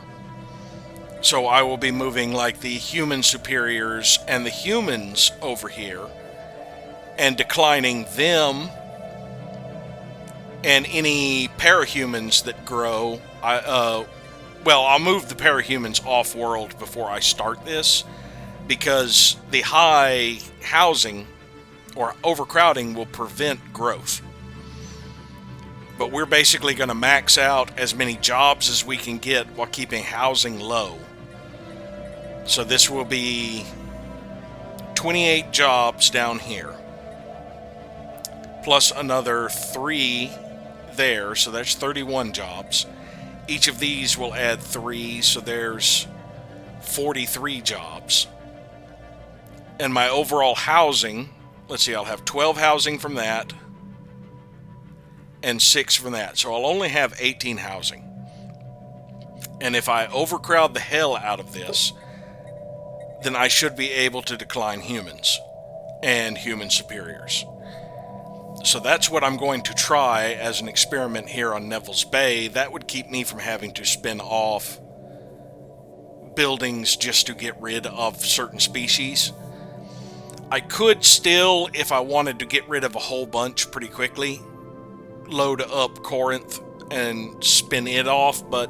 So I will be moving like the human superiors and the humans over here and declining them, and any parahumans that grow. I'll move the parahumans off-world before I start this, because the high housing or overcrowding will prevent growth. But we're basically going to max out as many jobs as we can get while keeping housing low. So this will be 28 jobs down here, plus another 3 there, so that's 31 jobs. Each of these will add 3, so there's 43 jobs. And my overall housing, let's see, I'll have 12 housing from that, and 6 from that. So I'll only have 18 housing. And if I overcrowd the hell out of this, then I should be able to decline humans and human superiors. So that's what I'm going to try as an experiment here on Neville's Bay. That would keep me from having to spin off buildings just to get rid of certain species. I could still, if I wanted to get rid of a whole bunch pretty quickly, load up Corinth and spin it off, but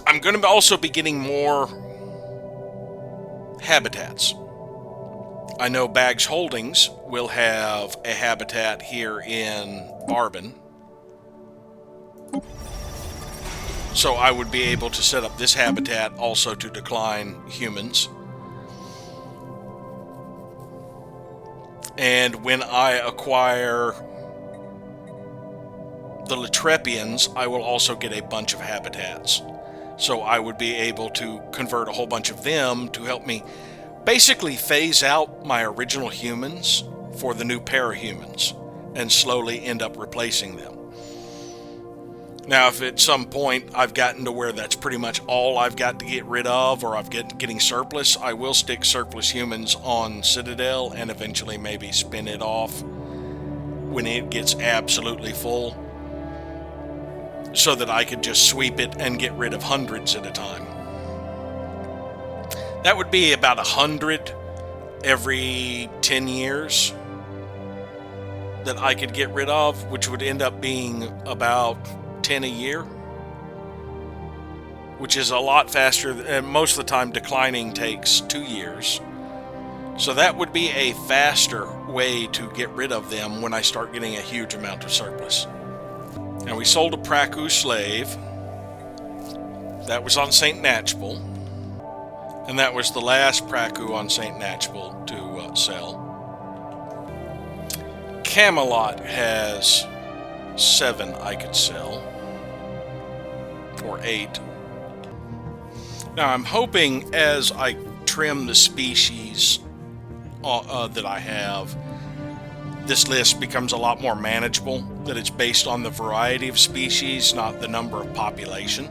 I'm going to also be getting more habitats. I know Bags Holdings will have a habitat here in Barbin, so I would be able to set up this habitat also to decline humans. And when I acquire the Latrepians, I will also get a bunch of habitats. So I would be able to convert a whole bunch of them to help me basically phase out my original humans for the new parahumans. and slowly end up replacing them. Now, if at some point I've gotten to where that's pretty much all I've got to get rid of, or I'm getting surplus, I will stick surplus humans on Citadel and eventually maybe spin it off when it gets absolutely full, so that I could just sweep it and get rid of hundreds at a time. That would be about 100 every 10 years that I could get rid of, which would end up being about 10 a year, which is a lot faster, and most of the time declining takes 2 years. So that would be a faster way to get rid of them when I start getting a huge amount of surplus. Now, we sold a Praku slave. That was on St. Natchbel, and that was the last Praku on St. Natchbel to sell. Camelot has 7 I could sell, or 8. Now, I'm hoping as I trim the species that I have, this list becomes a lot more manageable, that it's based on the variety of species, not the number of population.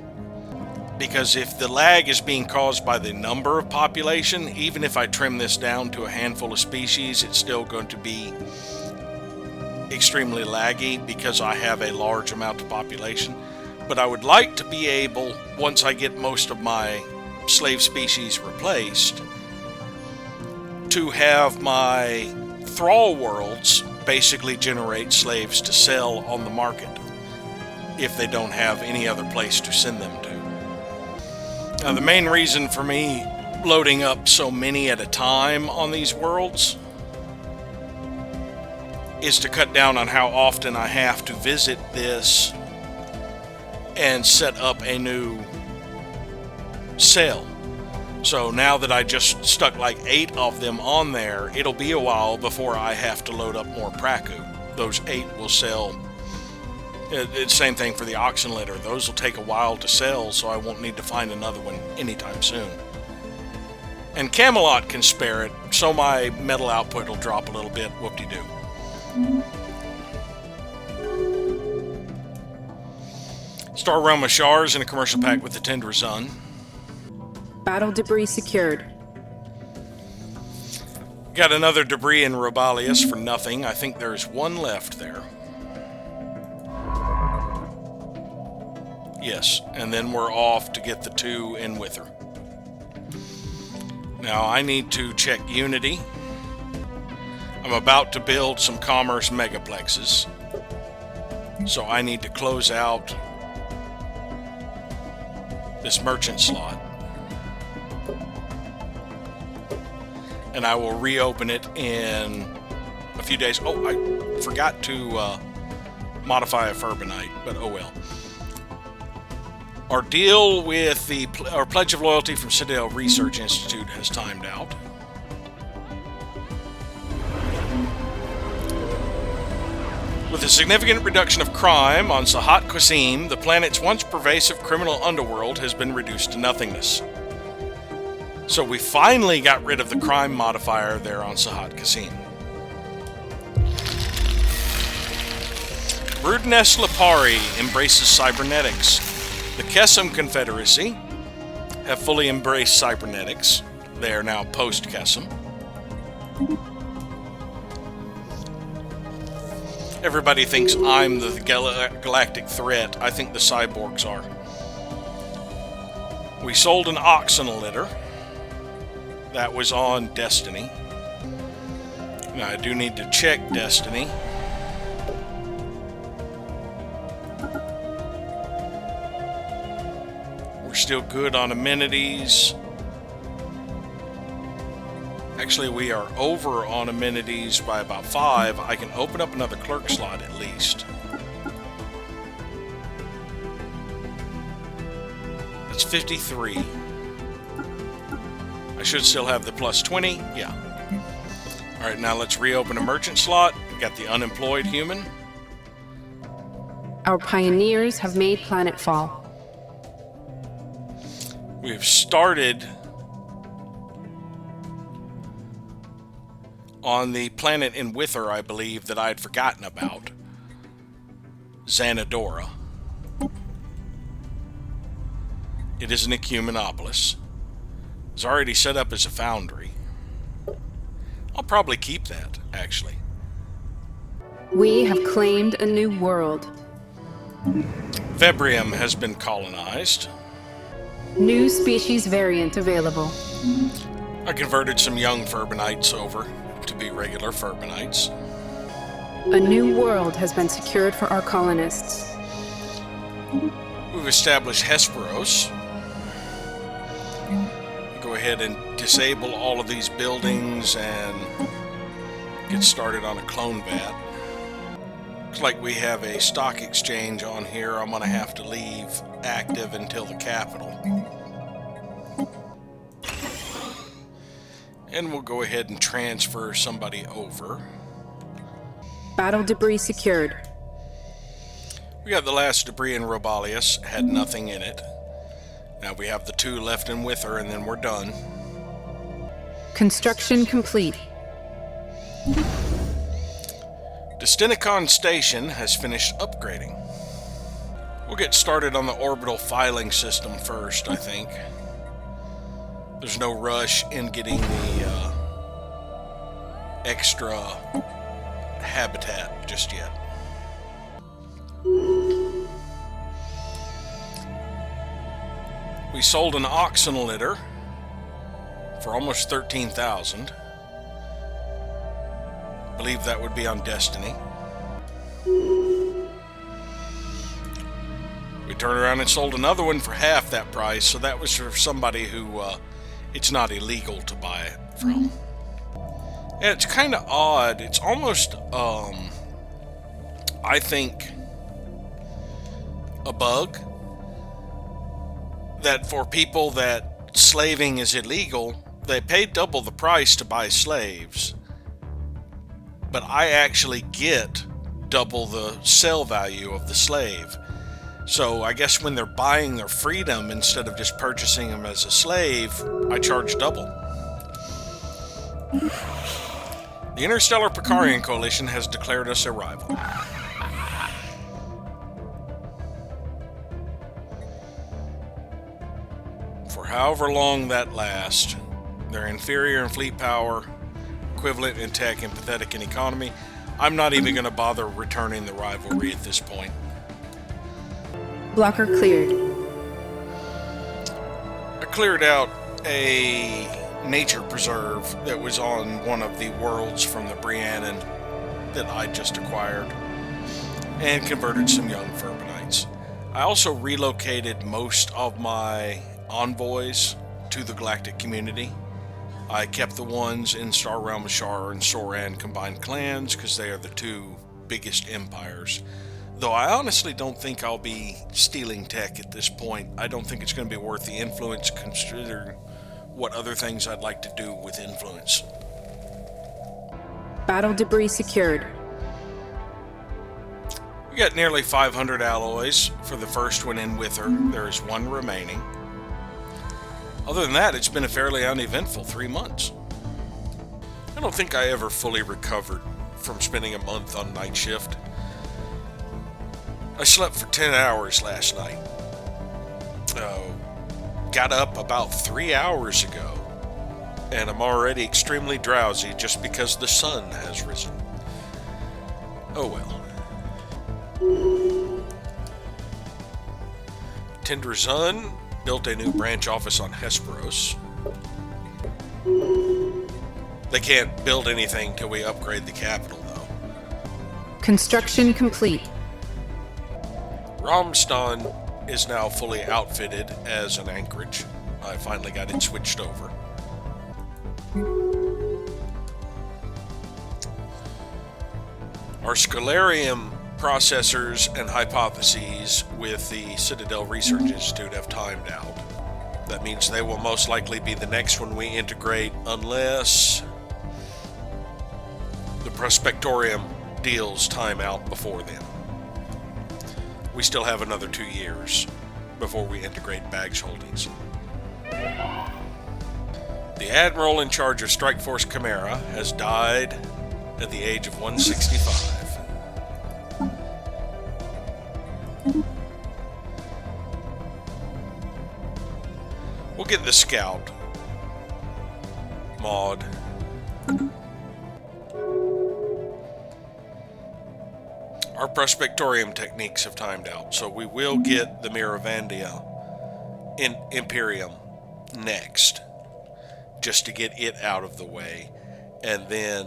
Because if the lag is being caused by the number of population, even if I trim this down to a handful of species, it's still going to be extremely laggy because I have a large amount of population. But I would like to be able, once I get most of my slave species replaced, to have my thrall worlds basically generate slaves to sell on the market if they don't have any other place to send them to. Now, the main reason for me loading up so many at a time on these worlds is to cut down on how often I have to visit this and set up a new sale. So now that I just stuck like 8 of them on there, it'll be a while before I have to load up more Praku. Those 8 will sell. It's same thing for the oxen litter. Those will take a while to sell, so I won't need to find another one anytime soon. And Camelot can spare it, so my metal output will drop a little bit. Whoop-de-doo. Star Realm of Shars in a commercial pack with the Tender Sun.
Battle debris secured.
Got another debris in Robalius for nothing. I think there's one left there. Yes, and then we're off to get the 2 in Wither. Now I need to check Unity. I'm about to build some commerce megaplexes, so I need to close out this merchant slot, and I will reopen it in a few days. Oh, I forgot to modify a Furbanite, but oh well. Our deal with our Pledge of Loyalty from Citadel Research Institute has timed out. With a significant reduction of crime on Sahat Qasim, the planet's once pervasive criminal underworld has been reduced to nothingness. So we finally got rid of the crime modifier there on Sahat Qasim. Broodnest Lipari embraces cybernetics. The Kesem Confederacy have fully embraced cybernetics. They are now post-Kesem. Everybody thinks I'm the galactic threat. I think the cyborgs are. We sold an oxen litter. That was on Destiny. Now I do need to check Destiny. We're still good on amenities. Actually, we are over on amenities by about 5. I can open up another clerk slot at least. That's 53. I should still have the plus 20. Yeah. Alright, now let's reopen a merchant slot. We got the unemployed human.
Our pioneers have made planetfall.
We have started on the planet in Wither, I believe, that I'd forgotten about. Xanadora. It is an ecumenopolis. It's already set up as a foundry. I'll probably keep that, actually.
We have claimed a new world.
Vebrium has been colonized.
New species variant available.
I converted some young Furbanites over to be regular Furbanites.
A new world has been secured for our colonists.
We've established Hesperos. Go ahead and disable all of these buildings and get started on a clone vat. Looks like we have a stock exchange on here. I'm going to have to leave active until the capital. And we'll go ahead and transfer somebody over.
Battle debris secured.
We got the last debris in Robalius. Had nothing in it. Now we have the 2 left in Wither, and then we're done.
Construction complete.
Destinicon Station has finished upgrading. We'll get started on the orbital filing system first, I think. There's no rush in getting the extra habitat just yet. We sold an oxen litter for almost 13,000. I believe that would be on Destiny. We turned around and sold another one for half that price, so that was for somebody who it's not illegal to buy it from. And it's kind of odd. It's almost, I think, a bug that for people that slaving is illegal, they pay double the price to buy slaves. But I actually get double the sell value of the slave. So I guess when they're buying their freedom instead of just purchasing them as a slave, I charge double. The Interstellar Picarian Coalition has declared us a rival. For however long that lasts, they're inferior in fleet power, equivalent in tech, and pathetic in economy. I'm not even going to bother returning the rivalry at this point.
Blocker cleared.
I cleared out a nature preserve that was on one of the worlds from the Briannan that I just acquired, and converted some young Furbanites. I also relocated most of my envoys to the galactic community. I kept the ones in Star Realm Ashar and Soran combined clans because they are the 2 biggest empires. Though I honestly don't think I'll be stealing tech at this point. I don't think it's going to be worth the influence, considering what other things I'd like to do with influence.
Battle debris secured.
We got nearly 500 alloys for the first one in Wither. There is 1 remaining. Other than that, it's been a fairly uneventful 3 months. I don't think I ever fully recovered from spending a month on night shift. I slept for 10 hours last night. Got up about 3 hours ago, and I'm already extremely drowsy just because the sun has risen. Oh well. Tenderzun built a new branch office on Hesperos. They can't build anything till we upgrade the capital, though.
Construction complete.
Ramstan is now fully outfitted as an anchorage. I finally got it switched over. Our Scalarium processors and hypotheses with the Citadel Research Institute have timed out. That means they will most likely be the next one we integrate unless the Prospectorium deals time out before then. We still have another 2 years before we integrate Bags Holdings. The admiral in charge of Strike Force Chimera has died at the age of 165. We'll get the scout mod. Our prospectorium techniques have timed out, so we will get the Miravandia in Imperium next, just to get it out of the way, and then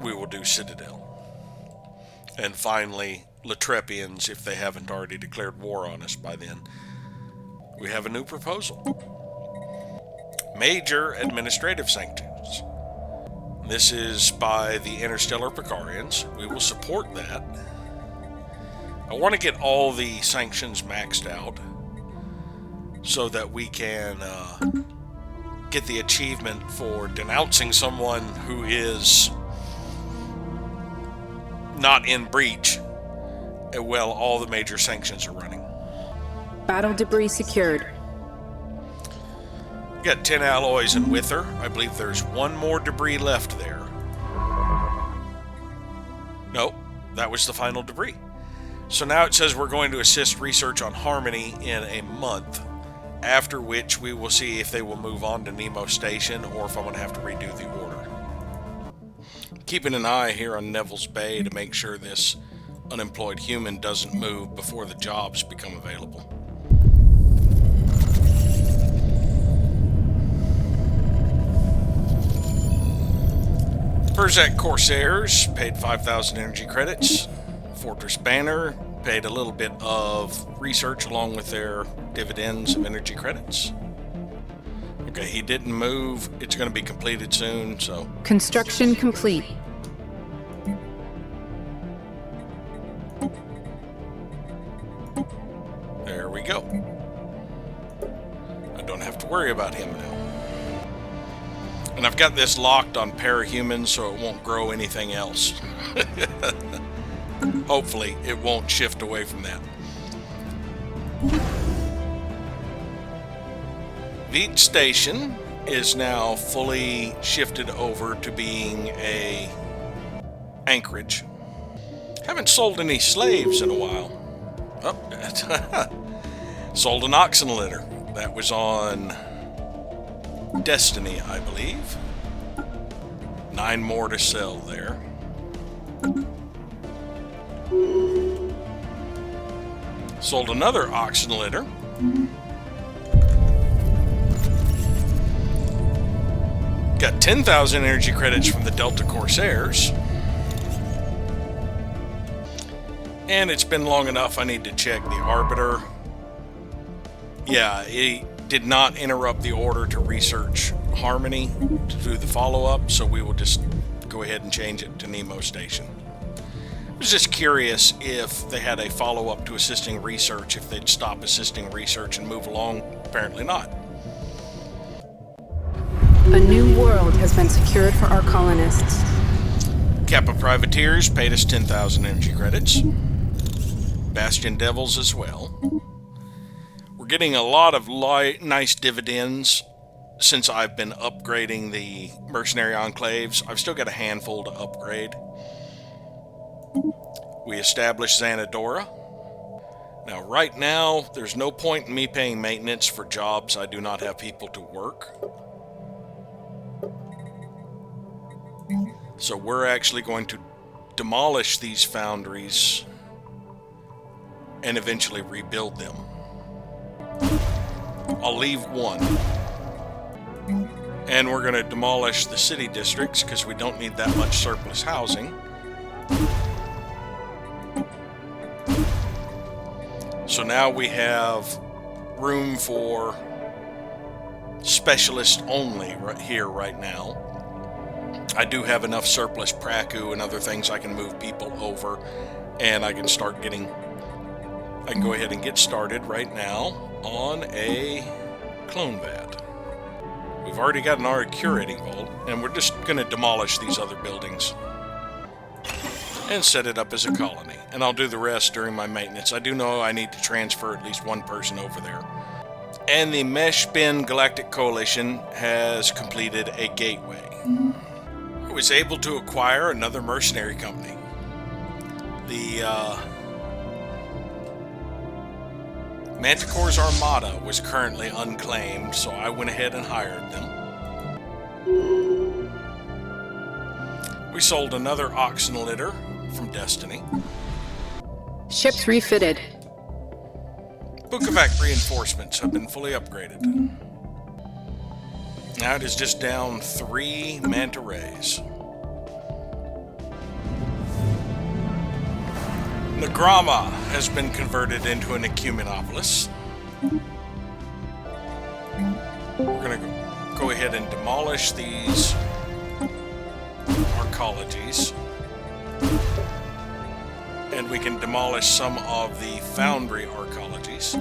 we will do Citadel. And finally, Latrepians, if they haven't already declared war on us by then. We have a new proposal. Major administrative sanctions. This is by the Interstellar Picarians. We will support that. I want to get all the sanctions maxed out so that we can get the achievement for denouncing someone who is not in breach while all the major sanctions are running.
Battle debris secured.
Got 10 alloys in Wither. I believe there's one more debris left there. Nope, that was the final debris. So now it says we're going to assist research on Harmony in a month, after which we will see if they will move on to Nemo Station or if I'm going to have to redo the order. Keeping an eye here on Neville's Bay to make sure this unemployed human doesn't move before the jobs become available. Berzak Corsairs paid 5,000 energy credits. Fortress Banner paid a little bit of research along with their dividends of energy credits. Okay, he didn't move. It's going to be completed soon, so...
Construction complete.
There we go. I don't have to worry about him now. And I've got this locked on parahumans so it won't grow anything else. Hopefully it won't shift away from that. Veet Station is now fully shifted over to being a anchorage. Haven't sold any slaves in a while. Oh, sold an oxen litter. That was on Destiny, I believe. 9 more to sell there. Sold another oxen litter. Got 10,000 energy credits from the Delta Corsairs. And it's been long enough, I need to check the Arbiter. Yeah, it did not interrupt the order to research Harmony to do the follow-up, so we will just go ahead and change it to Nemo Station. I was just curious if they had a follow-up to assisting research, if they'd stop assisting research and move along. Apparently not.
A new world has been secured for our colonists.
Kappa Privateers paid us 10,000 energy credits. Bastion Devils as well. We're getting a lot of nice dividends since I've been upgrading the mercenary enclaves. I've still got a handful to upgrade. We established Xanadora. Now, right now, there's no point in me paying maintenance for jobs I do not have people to work. So we're actually going to demolish these foundries and eventually rebuild them. I'll leave one. And we're going to demolish the city districts because we don't need that much surplus housing. So now we have room for specialists only right here right now. I do have enough surplus Praku and other things I can move people over, and I can start getting... I can go ahead and get started right now on a clone vat. We've already got an Arcurating Vault, and we're just going to demolish these other buildings and set it up as a colony. And I'll do the rest during my maintenance. I do know I need to transfer at least one person over there. And the Mesh Bin Galactic Coalition has completed a gateway. I was able to acquire another mercenary company. The Manticore's Armada was currently unclaimed, so I went ahead and hired them. We sold another oxen litter from Destiny.
Ships refitted.
Bukovac reinforcements have been fully upgraded. Now it is just down 3 manta rays. Nagrama has been converted into an ecumenopolis. We're going to go ahead and demolish these arcologies. And we can demolish some of the foundry arcologies.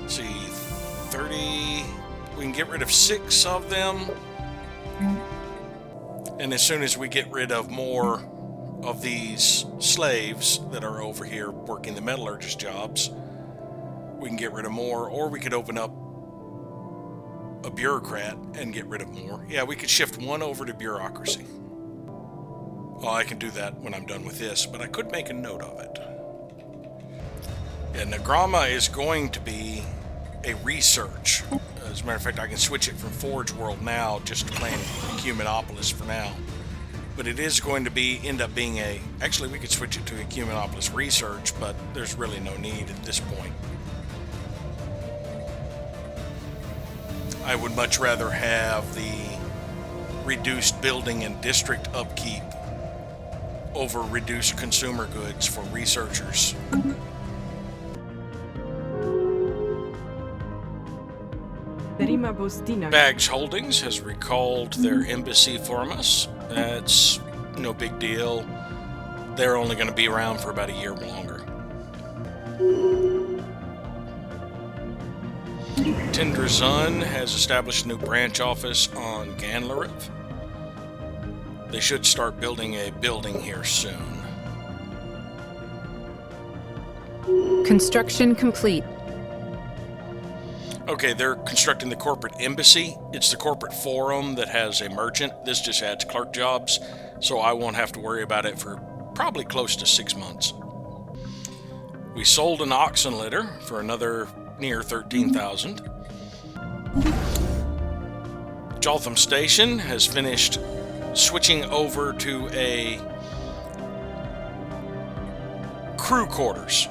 Let's see, 30... We can get rid of 6 of them. And as soon as we get rid of more of these slaves that are over here working the metallurgist jobs, we can get rid of more, or we could open up a bureaucrat and get rid of more. Yeah, we could shift 1 over to bureaucracy. Well, I can do that when I'm done with this, but I could make a note of it. Yeah, Nagrama is going to be a research. As a matter of fact, I can switch it from Forge World now, just to plain Ecumenopolis for now. But it is going to end up being a... Actually, we could switch it to Ecumenopolis Research, but there's really no need at this point. I would much rather have the reduced building and district upkeep over reduced consumer goods for researchers. Bags Holdings has recalled their embassy from us. That's no big deal. They're only going to be around for about a year longer. Tendrazun has established a new branch office on Ganlarith. They should start building a building here soon.
Construction complete.
Okay, they're constructing the corporate embassy. It's the corporate forum that has a merchant. This just adds clerk jobs, so I won't have to worry about it for probably close to 6 months. We sold an oxen litter for another near 13,000. Jotham Station has finished switching over to a crew quarters.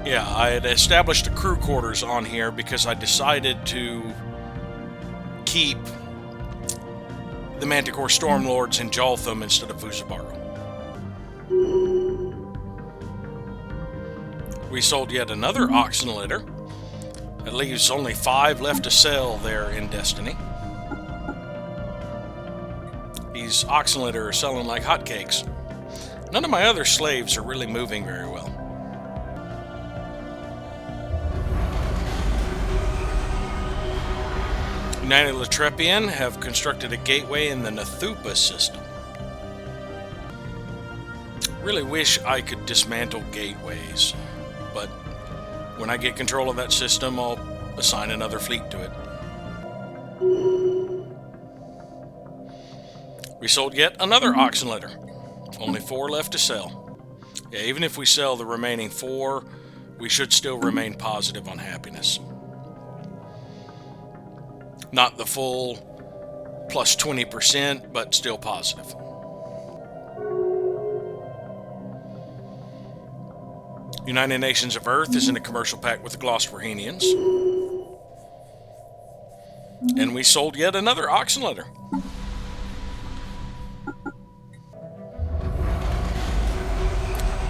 Yeah, I had established a crew quarters on here because I decided to keep the Manticore Stormlords in Jotham instead of Vuzabaru. We sold yet another oxen litter. That leaves only 5 left to sell there in Destiny. These oxen litter are selling like hotcakes. None of my other slaves are really moving very well. United Latrepian have constructed a gateway in the Nethupa system. Really wish I could dismantle gateways, but when I get control of that system, I'll assign another fleet to it. We sold yet another oxen litter. Only 4 left to sell. Yeah, even if we sell the remaining 4, we should still remain positive on happiness. Not the full plus 20%, but still positive. United Nations of Earth is in a commercial pact with the Glossworhenians. And we sold yet another oxen litter.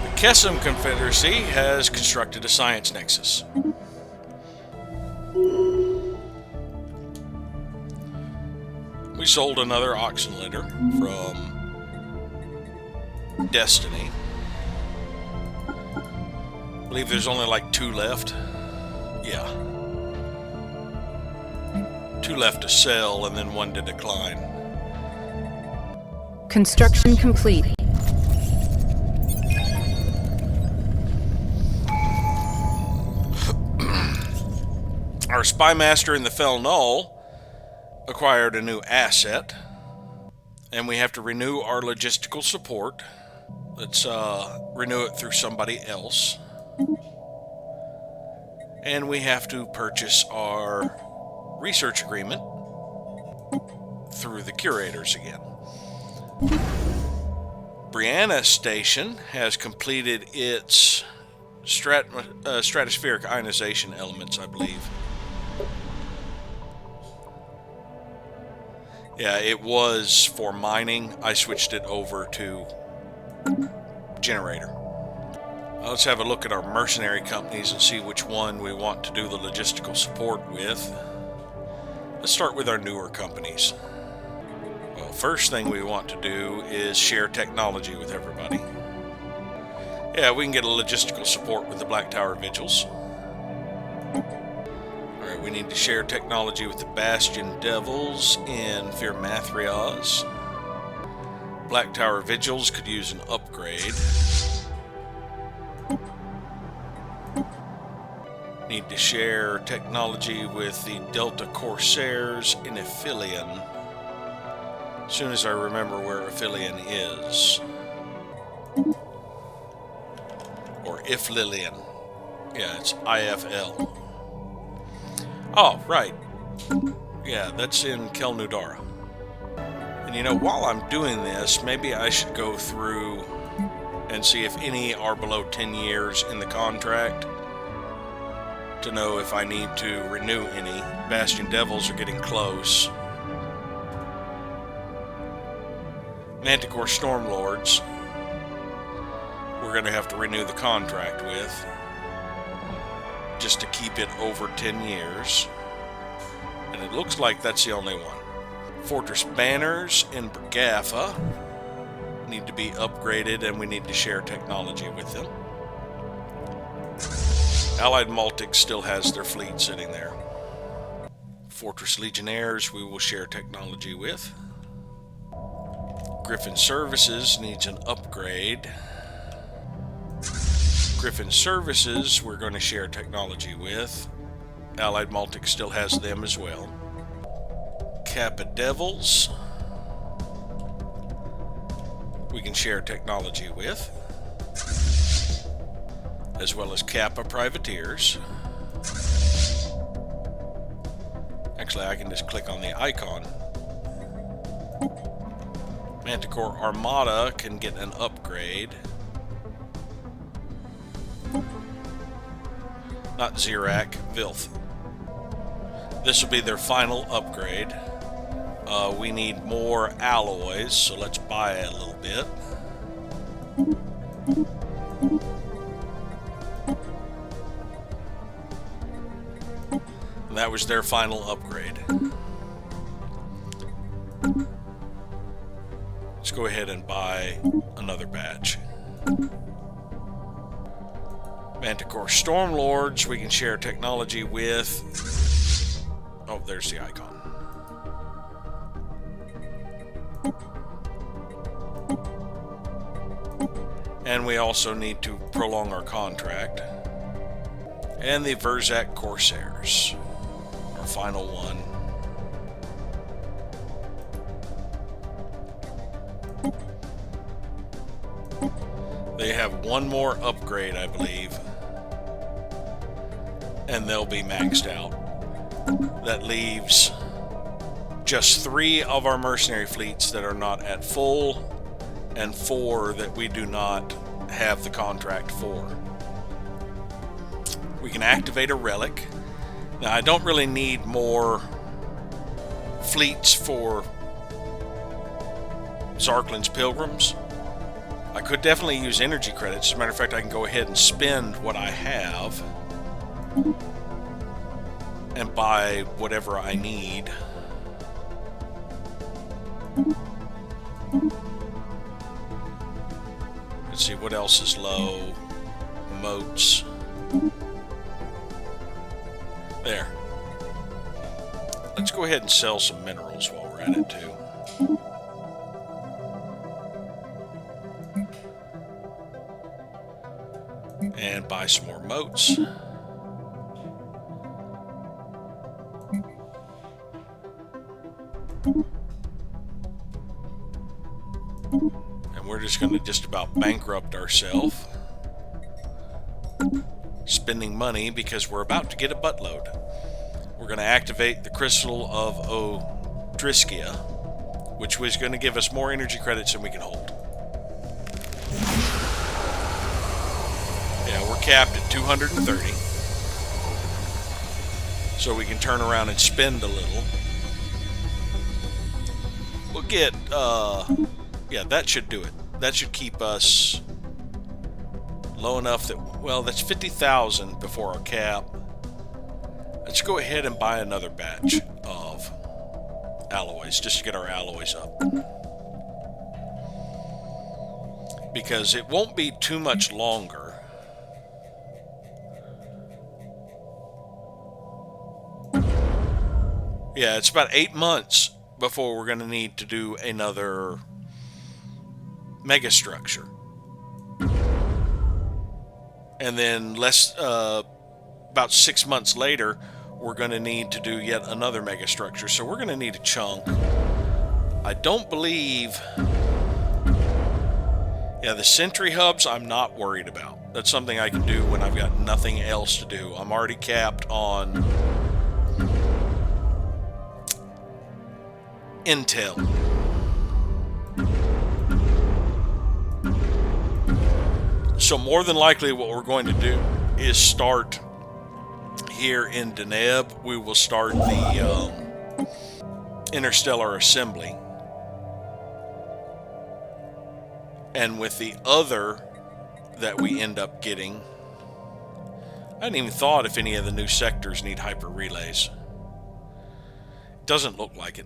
The Kesem Confederacy has constructed a science nexus. We sold another oxen litter from Destiny. I believe there's only like 2 left. Yeah. 2 left to sell and then 1 to decline.
Construction complete.
Our spy master in the Fell Null acquired a new asset, and we have to renew our logistical support. Let's renew it through somebody else. And we have to purchase our research agreement through the curators again. Brianna Station has completed its stratospheric ionization elements, I believe. Yeah, it was for mining. I switched it over to generator. Let's have a look at our mercenary companies and see which one we want to do the logistical support with. Let's start with our newer companies. Well, first thing we want to do is share technology with everybody. Yeah, we can get a logistical support with the Black Tower Vigils. Alright, we need to share technology with the Bastion Devils in Firmathriaz. Black Tower Vigils could use an upgrade. Need to share technology with the Delta Corsairs in Aphelion. As soon as I remember where Aphelion is. Or Iflilion. Yeah, it's IFL. Oh, right. Yeah, that's in Kelnudara. And you know, while I'm doing this, maybe I should go through and see if any are below 10 years in the contract to know if I need to renew any. Bastion Devils are getting close. Manticore Stormlords, we're going to have to renew the contract with, just to keep it over 10 years. And it looks like that's the only one. Fortress Banners in Bergaffa need to be upgraded, and we need to share technology with them. Allied Maltic still has their fleet sitting there. Fortress Legionnaires we will share technology with. Griffin Services needs an upgrade. Griffin Services we're going to share technology with. Allied Maltic still has them as well. Kappa Devils we can share technology with, as well as Kappa Privateers. Actually, I can just click on the icon. Manticore Armada can get an upgrade. Not Xerac, Vilth. This will be their final upgrade. We need more alloys, so let's buy a little bit. And that was their final upgrade. Let's go ahead and buy another batch. Manticore Stormlords we can share technology with. Oh, there's the icon. And we also need to prolong our contract. And the Verzak Corsairs, our final one. They have one more upgrade, I believe, and they'll be maxed out. That leaves just 3 of our mercenary fleets that are not at full, and 4 that we do not have the contract for. We can activate a relic. Now, I don't really need more fleets for Zarklin's Pilgrims. I could definitely use energy credits. As a matter of fact, I can go ahead and spend what I have and buy whatever I need. Let's see what else is low. Moats. There. Let's go ahead and sell some minerals while we're at it too. And buy some more moats. And we're just going to just about bankrupt ourselves. Spending money because we're about to get a buttload. We're going to activate the Crystal of Odriskia, which was going to give us more energy credits than we can hold. Yeah, we're capped at 230. So we can turn around and spend a little. We'll get, yeah, that should do it. That should keep us low enough that, well, that's 50,000 before our cap. Let's go ahead and buy another batch of alloys, just to get our alloys up. Because it won't be too much longer. Yeah, it's about 8 months before we're going to need to do another megastructure. And then about 6 months later, we're going to need to do yet another megastructure. So we're going to need a chunk. I don't believe... Yeah, the sentry hubs I'm not worried about. That's something I can do when I've got nothing else to do. I'm already capped on intel. So more than likely what we're going to do is start here in Deneb. We will start the interstellar assembly. And with the other that we end up getting, I hadn't even thought if any of the new sectors need hyper relays. Doesn't look like it.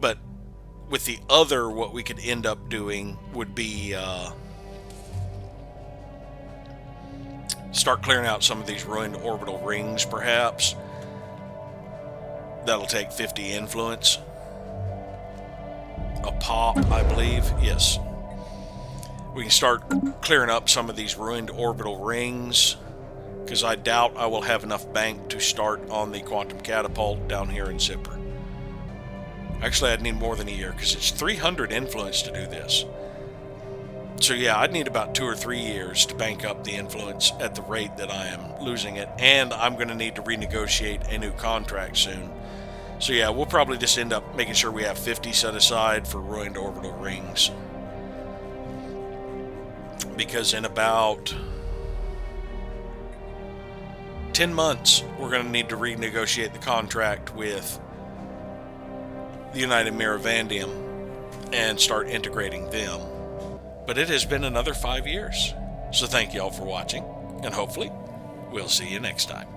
But with the other, what we could end up doing would be start clearing out some of these ruined orbital rings, perhaps. That'll take 50 influence. A pop, I believe. Yes. We can start clearing up some of these ruined orbital rings, because I doubt I will have enough bank to start on the quantum catapult down here in Zipper. Actually, I'd need more than a year, because it's 300 influence to do this. So yeah, I'd need about 2 or 3 years to bank up the influence at the rate that I am losing it, and I'm going to need to renegotiate a new contract soon. So yeah, we'll probably just end up making sure we have 50 set aside for ruined orbital rings. Because in about 10 months, we're going to need to renegotiate the contract with the United Miravandium and start integrating them. But it has been another 5 years. So thank you all for watching, and hopefully we'll see you next time.